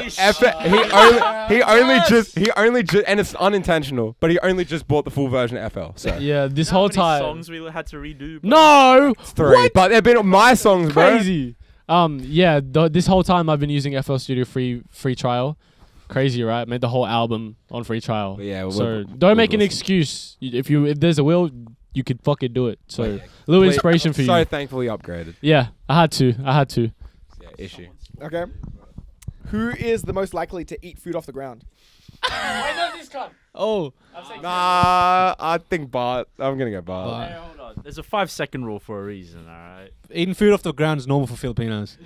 he only just, and it's unintentional, but he only just bought the full version of FL. So Yeah, this How whole many time. songs we had to redo. Bro? No. it's 3, but they've been my songs, bro. Crazy. Yeah. This whole time I've been using FL Studio free trial. Crazy, right? Made the whole album on free trial. But yeah, So we'll don't make an listen. excuse. If there's a will, you could fucking do it. So a little Wait, inspiration for so you. thankfully upgraded. Yeah, I had to. Yeah, Ishi. Okay. Who is the most likely to eat food off the ground? Oh. Nah, I think Bart. I'm gonna go Bart. Hey, hold on. There's a 5-second rule for a reason, alright? Eating food off the ground is normal for Filipinos.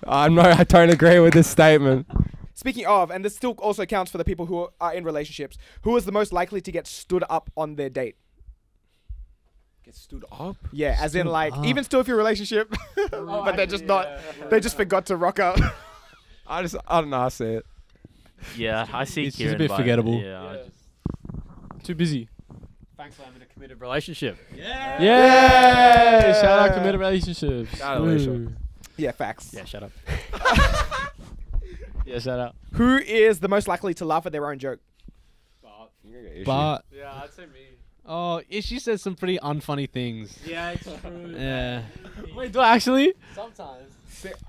I don't agree with this statement. Speaking of, and this still also counts for the people who are in relationships, who is the most likely to get stood up on their date? Get stood up. Yeah, as in Stood like up. even still if your relationship, but they're just not. They just forgot to rock up. I don't know. I say it. Yeah, I see. It's just a Kieran, bit but forgettable. Yeah. I just- Too busy. Thanks, I'm in a committed relationship. Yeah. Shout out committed relationships. Shout out, Alicia. Ooh. Yeah, facts. Yeah, shut up. Yeah, shout out. Who is the most likely to laugh at their own joke? But Yeah, I'd say me. oh, Ishi says some pretty unfunny things. Yeah, it's true. Yeah. Wait, do I actually? Sometimes.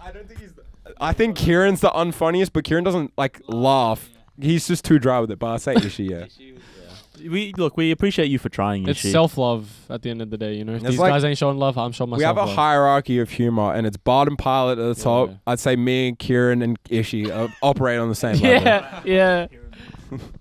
I don't think he's. I think Kieran's the unfunniest, but Kieran doesn't like laugh. He's just too dry with it. But I say Ishi, yeah. We appreciate you for trying. It's Ishi. self-love at the end of the day, you know. If It's these like- guys ain't showing love, I'm showing myself We have a love. hierarchy of humor, and it's Bart and Pilot at the top. Yeah. I'd say me, Kieran, and Ishi operate on the same level. Yeah, yeah.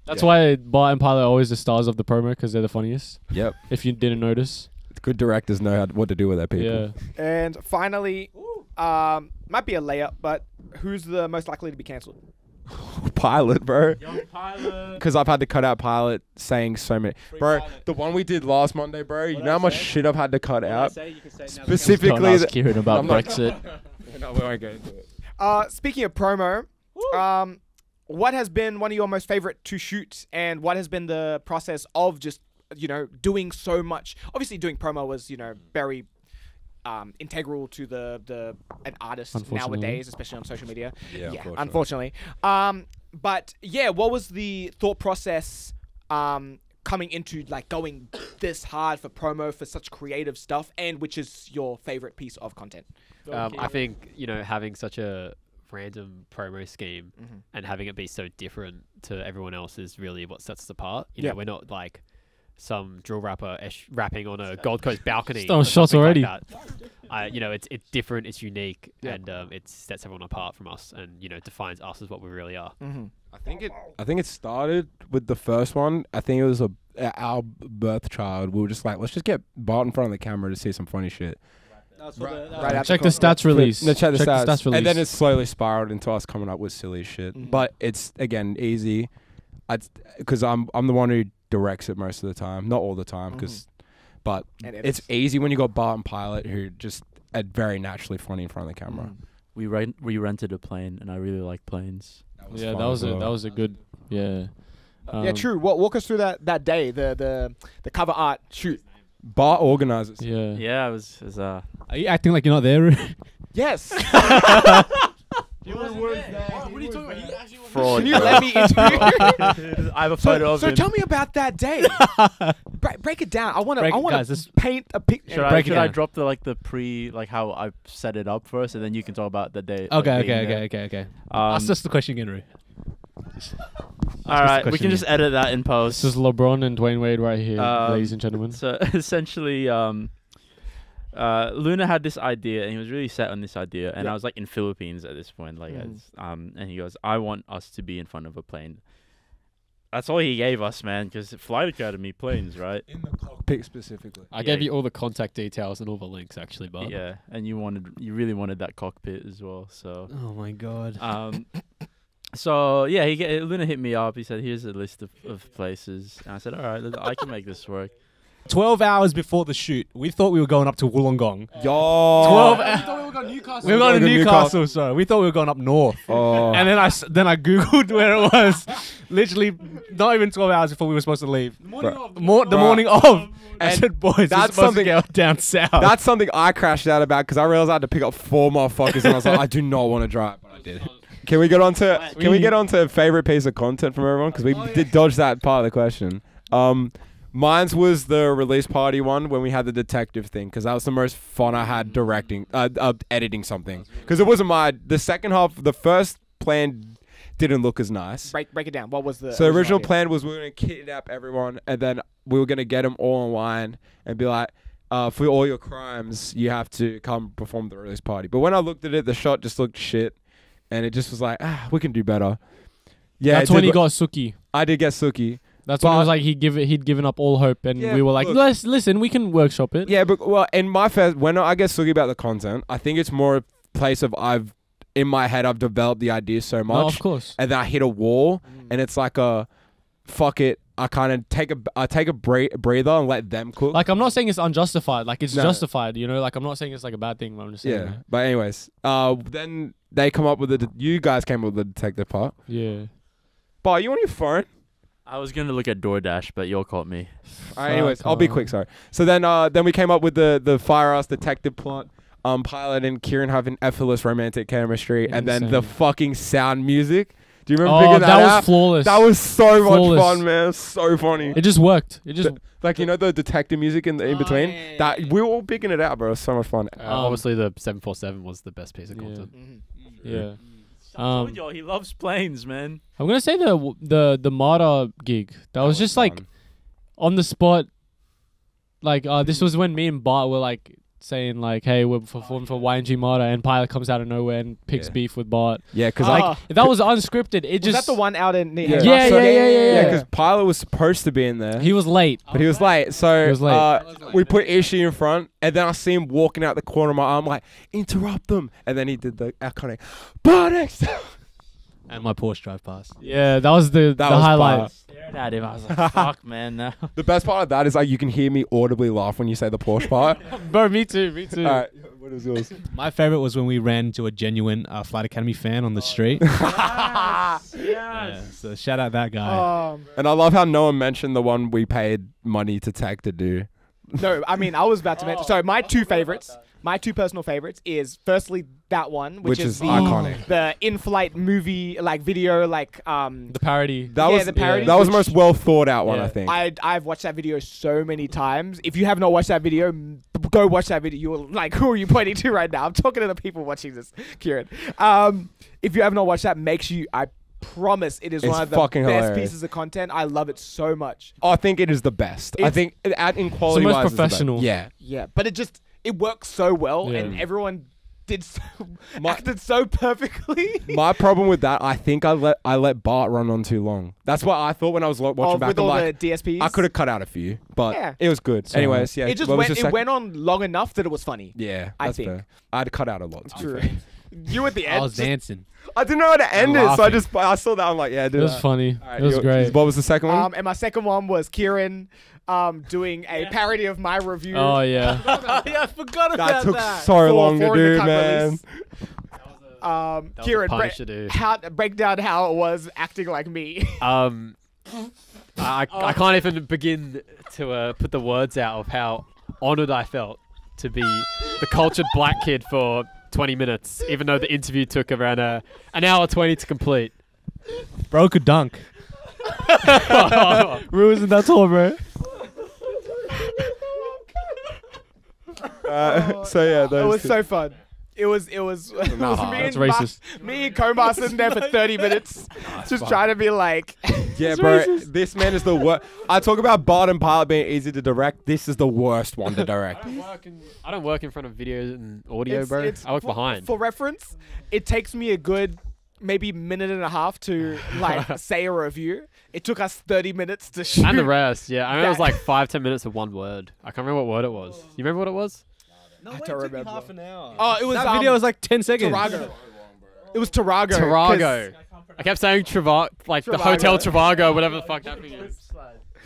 That's why Bart and Pilot are always the stars of the promo because they're the funniest. Yep. If you didn't notice. Good directors know what to do with their people. Yeah. And finally, might be a layup, but who's the most likely to be cancelled? Pilot, bro. Young Pilot. Because I've had to cut out Pilot saying so many. Bro, the one we did last Monday, bro, you know how much shit I've had to cut out? Don't Specifically, ask Kieran about I'm not- Brexit. No, we won't go into it. Speaking of promo, what has been one of your most favorite to shoot, and what has been the process of just doing so much? Obviously, doing promo was very integral to an artist Unfortunately. nowadays, especially on social media. Yeah, unfortunately. But yeah, what was the thought process coming into like going this hard for promo for such creative stuff, and which is your favorite piece of content? I think having such a random promo scheme and having it be so different to everyone else is really what sets us apart. Yeah. We're not like some drill rapper rapping on a Gold Coast balcony. Throwing or shots something already. Like that. It's different, it's unique, and it sets everyone apart from us, and defines us as what we really are. I think it started with the first one. I think it was our birth child. We were just like, let's just get Bart in front of the camera to see some funny shit. Right after Check the stats release. No, check the stats. release. And then it slowly spiraled into us coming up with silly shit. But it's again easy, because I'm the one who directs it most of the time, not all the time, but And it's easy when you got Bart and Pilot who just are very naturally funny in front of the camera. We rented a plane, and I really like planes. Yeah, fun that as well. was a good. Yeah. yeah, true. Walk us through that day, the cover art shoot. Bart organizes. Yeah. Yeah, it was Are you acting like you're not there? Yes. fraud. Can you let me interview? I have a photo of So him. tell me about that day. Break it down. I want Guys, to this- paint a picture. Should I down. drop how I set it up first, and then you can talk about the day? Okay. Ask us the question again, Roo. All right, we question can just edit that in post. This is LeBron and Dwayne Wade right here, Um, ladies and gentlemen. So essentially, Luna had this idea, and he was really set on this idea. And I was like in Philippines at this point, and he goes, "I want us to be in front of a plane." That's all he gave us, man, because Flight Academy planes, right? In the cockpit specifically. I gave you all the contact details and all the links, actually, but Yeah, and you really wanted that cockpit as well. So, Oh my god. so yeah, Luna hit me up. He said, "Here's a list of places," and I said, "All right, I can make this work." 12 hours before the shoot, we thought we were going up to Wollongong. Yo. 12 we were going to Newcastle. We were going to Going to Newcastle, sorry. We thought we were going up north. Oh. And then I googled where it was. Literally, not even 12 hours before we were supposed to leave. The morning of. I And said, boys, that's that's supposed to something- go down south. That's something I crashed out about because I realized I had to pick up 4 motherfuckers, and I was like, I do not want to drive, but I did. Can we get on to favorite piece of content from everyone? Because we did dodge that part of the question. Mine's was the release party one when we had the detective thing, because that was the most fun I had directing, editing something. Because it wasn't the second half, the first plan didn't look as nice. Break it down. What was the So the original idea? plan was we were going to kidnap everyone, and then we were going to get them all online and be like, for all your crimes, you have to come perform the release party. But when I looked at it, the shot just looked shit, and it just was like, we can do better. Yeah, That's when he got Suki. I did get Suki. That's when it But- was like he'd given up all hope, and Yeah, we were like, look. listen, we can workshop it. Yeah, but in my first, when I get Suki about the content, I think it's more a place of in my head, I've developed the idea so much. No, of course. And then I hit a wall, and it's like fuck it, I kind of take a breather and let them cook. Like, I'm not saying it's unjustified. Like, it's No. justified, you know? Like, I'm not saying it's like a bad thing, but I'm just saying. yeah. But anyways, then they come up with you guys came up with the detective part. Yeah. But are you on your phone? I was gonna look at DoorDash, but you all caught me. Alright, anyways, I'll be quick. Sorry. So then we came up with the fire ass detective plot. Pilot and Kieran having effortless romantic chemistry, and then the fucking sound music. Do you remember figuring that out? That was flawless. That was so Flawless. much fun, man. So funny. It just worked. It just. Like, you know, the detective music in between. yeah. That we were all picking it out, bro. It was so much fun. Obviously, the 747 was the best piece of content. Yeah. I told y'all he loves planes, man. I'm gonna say the Marta gig. That was just like on the spot. Like this was when me and Bart were like saying like, "Hey, we're performing for YNG Marta," and Pilot comes out of nowhere and picks beef with Bart. Yeah, because Like that was unscripted. It Was just that the one out in Yeah, because Pilot was supposed to be in there. he was late. But he was late, so He was late. we put Ishi in front, and then I see him walking out the corner of my arm, like, interrupt them, and then he did the iconic BART XL. And my Porsche drive past. Yeah, that was the That was highlight. fire. Stared at him. I was like, fuck, man. No. The best part of that is like you can hear me audibly laugh when you say the Porsche part. Bro, me too. Alright, what is yours? My favorite was when we ran into a genuine Flight Academy fan on the street. Yeah, so shout out that guy. And I love how no one mentioned the one we paid money to Tech to do. No, I mean, I was about to mention. So my two favorites, my two personal favorites is firstly that one, which is the iconic. the in-flight movie, like video, like The parody. That Yeah, was the parody, that was the which- most well thought out one, Yeah. I think. I've watched that video so many times. If you have not watched that video, go watch that video. You're like, who are you pointing to right now? I'm talking to the people watching this, Kieran. If you have not watched that, make sure you. I promise it is It's one of the fucking best hilarious. pieces of content. I love it so much. I think it is the best. I It's- think in quality most wise, it's the best. professional. Yeah. Yeah, but it works so well, Yeah. and everyone did so, My- acted so perfectly. My problem with that, I think I let Bart run on too long. That's what I thought when I was watching back. with I'm all like, the DSPs. I could have cut out a few, but Yeah. it was good. So, Anyways, yeah. It just what was went. your It second? went on long enough that it was funny. Yeah, I that's think. fair. I'd cut out a lot. To be True. fair. You at the end. I was just- dancing. I didn't know how to end it, so laughing. I saw that. I'm like, yeah, do It was that. funny. Alright, It was great. What was the second one? and my second one was Kieran doing a parody of my review. Oh yeah. Yeah, I forgot about that took that. so For- long to for the do, cut man. release. That was Kieran, a Punisher, dude. break down how it was acting like me. I can't even begin to put the words out of how honored I felt to be the cultured black kid for 20 minutes, even though the interview took around an hour 20 to complete. Broke a dunk. Rue isn't that tall, bro. So yeah, It those was two. so fun. It was it was me that's and racist. me and Komar sitting there for 30 minutes, just trying to be like, Yeah, bro. This man is the worst. I talk about Bart and Pilot being easy to direct. This is the worst one to direct. I don't work in front of videos and audio, It's- bro. it's- I work for- behind. For reference, it takes me a good maybe minute and a half to like say a review. It took us 30 minutes to shoot. And the rest, yeah. I remember it was That- like 5-10 minutes of one word. I can't remember what word it was. You remember what it was? I don't remember. an hour. Oh, it was That video was like 10 seconds. Tarago. It was Tarago. 'cause- Trivago. I kept saying like the Trivago. Hotel Trivago, whatever the fuck that thing is.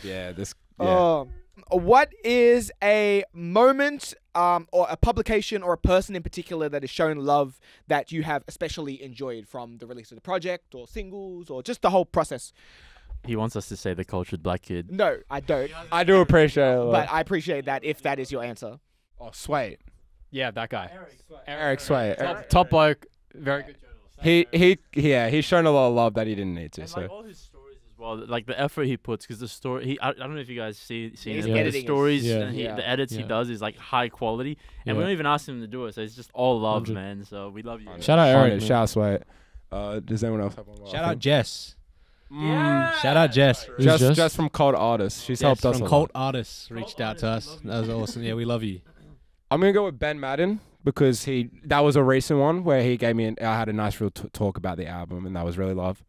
Yeah, this. What is a moment or a publication or a person in particular that has shown love that you have especially enjoyed from the release of the project or singles or just the whole process? He wants us to say the cultured black kid. No, I don't. I do appreciate it. a lot. But I appreciate that if that is your answer. Oh, Sway. Yeah, that guy. Eric Sway. Top bloke, very good journalist. He's shown a lot of love that he didn't need to. And So like all his stories as well, like the effort he puts, because the story, I don't know if you guys seen His it, but the editing is- stories Yeah. and Yeah. the edits he Yeah. does is like high quality, and we Yeah. don't even ask him to do it, so it's just all love, 100. man. So we love you. Shout out Eric. man. Shout out Sway. Does anyone else have one? Shout out Jess. Yeah. Shout out Jess. Who's Jess? Just from Cold Artists. She's Yes, helped us From a Cult lot. Artists reached out to us. That was awesome. Yeah, we love you. I'm gonna go with Ben Madden because that was a recent one where he gave me I had a nice real talk about the album, and that was really love.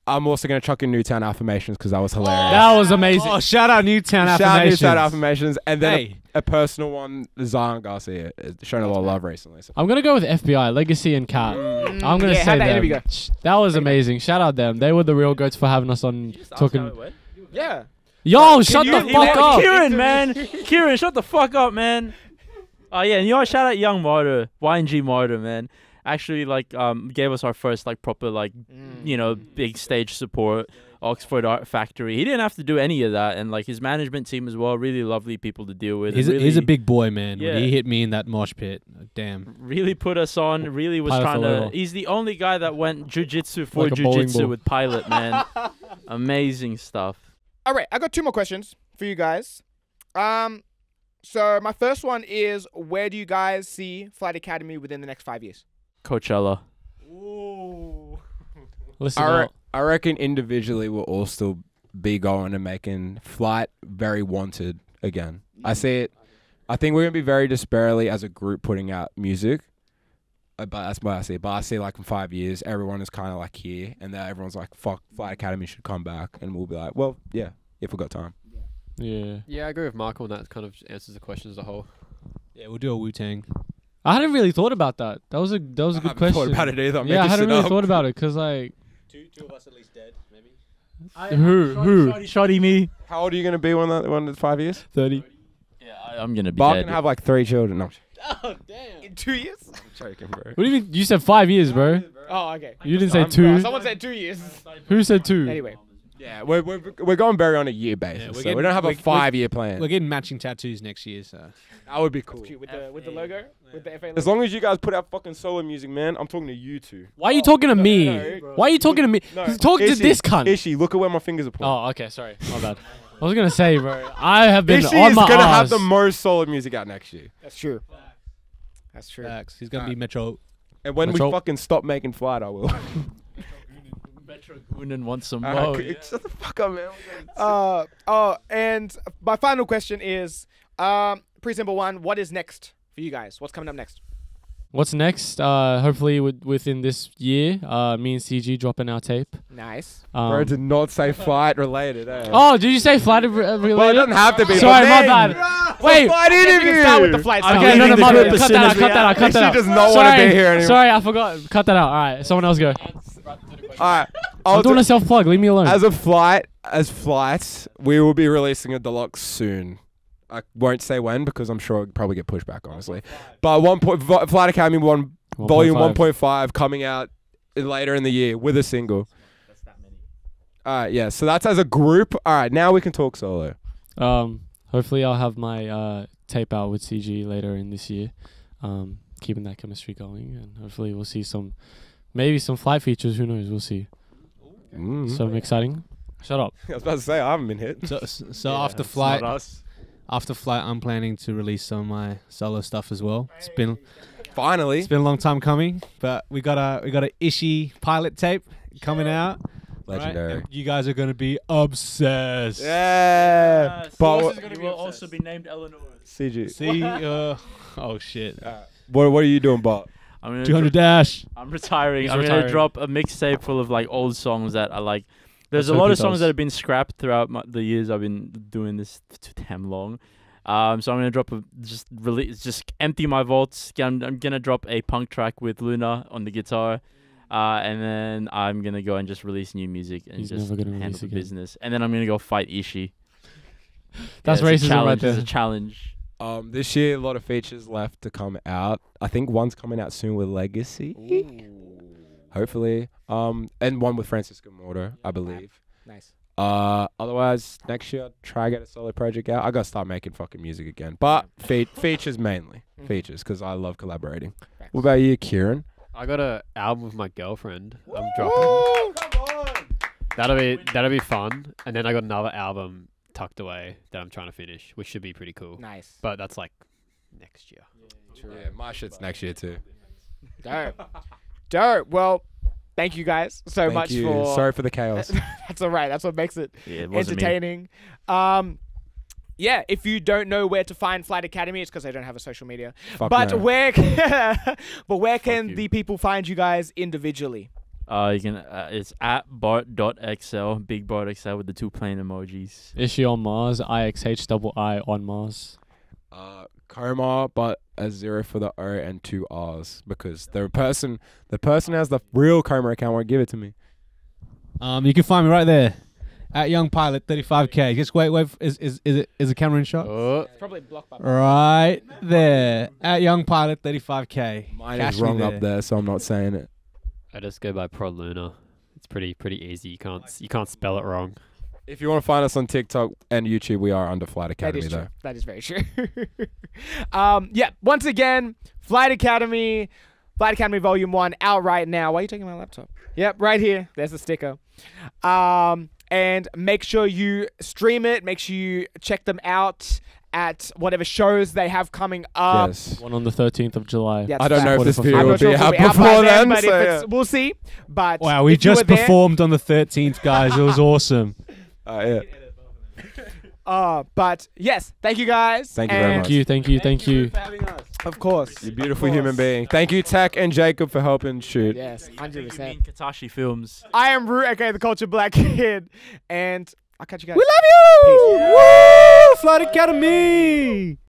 I'm also gonna chuck in Newtown Affirmations because that was hilarious. That was amazing. Oh, shout out Newtown Shout out Affirmations. Newtown Affirmations, and then Hey. a personal one, Zion Garcia, has shown a lot of love recently. So. I'm gonna go with FBI, Legacy, and Cat. I'm gonna yeah, say how'd that them. interview go? That was amazing. Shout out them. They were the real goats for having us on talking. Yeah. Yo, shut the you- fuck up. Kieran, man. Kieran, shut the fuck up, man. Oh yeah, and you know, shout out Young Martyr, YNG Martyr, man. Actually, like, gave us our first like proper like, you know, big stage support. Oxford Art Factory. He didn't have to do any of that, and like his management team as well. Really lovely people to deal with. He's really, a big boy, man. Yeah. When he hit me in that mosh pit, damn. really put us on. Really was Pilot trying forever. to. He's the only guy that went jujitsu for Like a bowling jujitsu ball. with Pilot, man. Amazing stuff. All right, I got 2 more questions for you guys. So my first one is, where do you guys see Flight Academy within the next 5 years? Coachella. Listen I up. reckon individually we'll all still be going and making Flight very wanted again. I see it. I think we're gonna be very disparately as a group putting out music. But that's what I see. But I see like in 5 years, everyone is kind of like here, and then everyone's like, "Fuck, Flight Academy should come back," and we'll be like, "Well, yeah, if we got time." Yeah. Yeah, I agree with Marco on that. Kind of answers the question as a whole. Yeah, we'll do a Wu-Tang. I hadn't really thought about that. That was a good I question. thought about it either. I'm Yeah, I making hadn't shit really up. thought about it because like Two of us at least dead, maybe. who Shoddy me. How old are you gonna be when in 5 years? 30. Yeah, I'm gonna be But I dead. can have like 3 children. No, In 2 years? I'm joking, bro. What do you mean? You said 5 years, bro. Oh, okay. You didn't say I'm- 2. Someone said 2 years. Who said 2? Anyway. Yeah, we're going very on a year basis. we're so getting- we don't have a we're- 5-year plan. We're getting matching tattoos next year, so. That would be cool. Cute with the logo, with the FA logo. As long as you guys put out fucking solo music, man. I'm talking to you two. Why are you talking to me? no, Why are you talking to me? No, Talk to Ishi, this cunt. Ishi, look at where my fingers are pointing. Oh, okay. Sorry. My bad. I was gonna say, bro. I have been Ishi on is my gonna ass. have the most solid music out next year. That's true. That's true. Facts. He's gonna be Metro. And when Metro- we fucking stop making Flight, I will. Metro Goonan wants some Alright, more. shut the fuck up, man. And my final question is, pretty simple one. What is next for you guys? What's coming up next? What's next? Hopefully within this year, me and CG dropping our tape. Nice. Bro, did not say Flight related, eh? Oh, did you say flight related? Well, it doesn't have to be. Sorry, but my then- bad. Wait. Flight We can interview. start with the flight stuff. Okay, no, leaving my the bad. group as Cut soon that as out. we Cut that out. Cut Ishi that out. does not want to be here anymore. Sorry, I forgot. Cut that out. All right, someone else go. Alright, I'm doing a self plug. Leave me alone. as Flight, we will be releasing a deluxe soon. I won't say when because I'm sure it'll probably get pushed back, honestly. But Flight Academy 1 Volume 1.5 coming out later in the year with a single. Alright, yeah. So that's as a group. Alright, now we can talk solo. Hopefully I'll have my tape out with CG later in this year. Keeping that chemistry going, and hopefully we'll see maybe some flight features. Who knows? We'll see. Something exciting. Shut up. I was about to say I haven't been hit. So after Flight, I'm planning to release some of my solo stuff as well. It's been Finally. a long time coming, but we got a Ishi pilot tape coming out. Legendary. Right? And you guys are gonna be obsessed. Yeah. But You will also be named Eleanor. CG. See, oh shit. What are you doing, Bart? I'm gonna 200 dash. I'm retiring. He's I'm gonna retiring. drop a mixtape full of like old songs that I like. There's Let's a lot hope of he songs does. that have been scrapped throughout the years I've been doing this too damn long. So I'm gonna drop just empty my vaults. I'm gonna drop a punk track with Luna on the guitar, and then I'm gonna go and just release new music and He's just never gonna handle release the again. business. And then I'm gonna go fight Ishi. That's it's a racism right challenge, there. It's a challenge. This year, a lot of features left to come out. I think one's coming out soon with Legacy. Hopefully. And one with Francisco Mortar, I believe. Nice. Otherwise, next year, I'll try to get a solo project out. I gotta start making fucking music again. But features mainly. Features, because I love collaborating. What about you, Kieran? I got a album with my girlfriend. I'm dropping. Come on! That'll be fun. And then I got another album tucked away that I'm trying to finish, which should be pretty cool. Nice. But that's like next year. Yeah, my shit's next year too. Dope. Dope. Well, thank you guys so Thank much you. for. Sorry for the chaos. That's all right. That's what makes it Yeah, it wasn't me. entertaining. Yeah, if you don't know where to find Flight Academy, it's because they don't have a social media. Fuck But no. where can you. the people find you guys individually? You can. It's at BART.XL, big BART XL with the 2 plane emojis. Ishi on Mars, IXHII on Mars. Coma, but a 0 for the O and 2 R's because the person has the real Coma account won't give it to me. You can find me right there At Young Pilot 35K. Just wait. Is the camera in shot? Probably blocked by. Right there. At Young Pilot 35K. Mine Cash is me wrong up there, so I'm not saying it. I just go by Prod Luna. It's pretty easy. You can't spell it wrong. If you want to find us on TikTok and YouTube, we are under Flight That Academy, is though. true. That is very true. Yeah, once again, Flight Academy Volume 1 out right now. Why are you taking my laptop? Yep, right here. There's the sticker. And make sure you stream it. Make sure you check them out at whatever shows they have coming up. Yes. One on the 13th of July. Yeah, I don't know if this I'm video I'm will not sure be if out it'll be out by before then, then, but so if yeah. it's, we'll see. But Wow, we if you were just there- performed on the 13th, guys. It was awesome. Yeah. But yes, thank you guys. Thank you very And much. Thank you. Of course. You beautiful human being. Thank you, Tech and Jacob, for helping shoot. Yes, 100%. Katashi Films. I am Root, aka the Culture Black Kid, and I'll catch you guys. We love you. Peace. Woo! Flight Academy.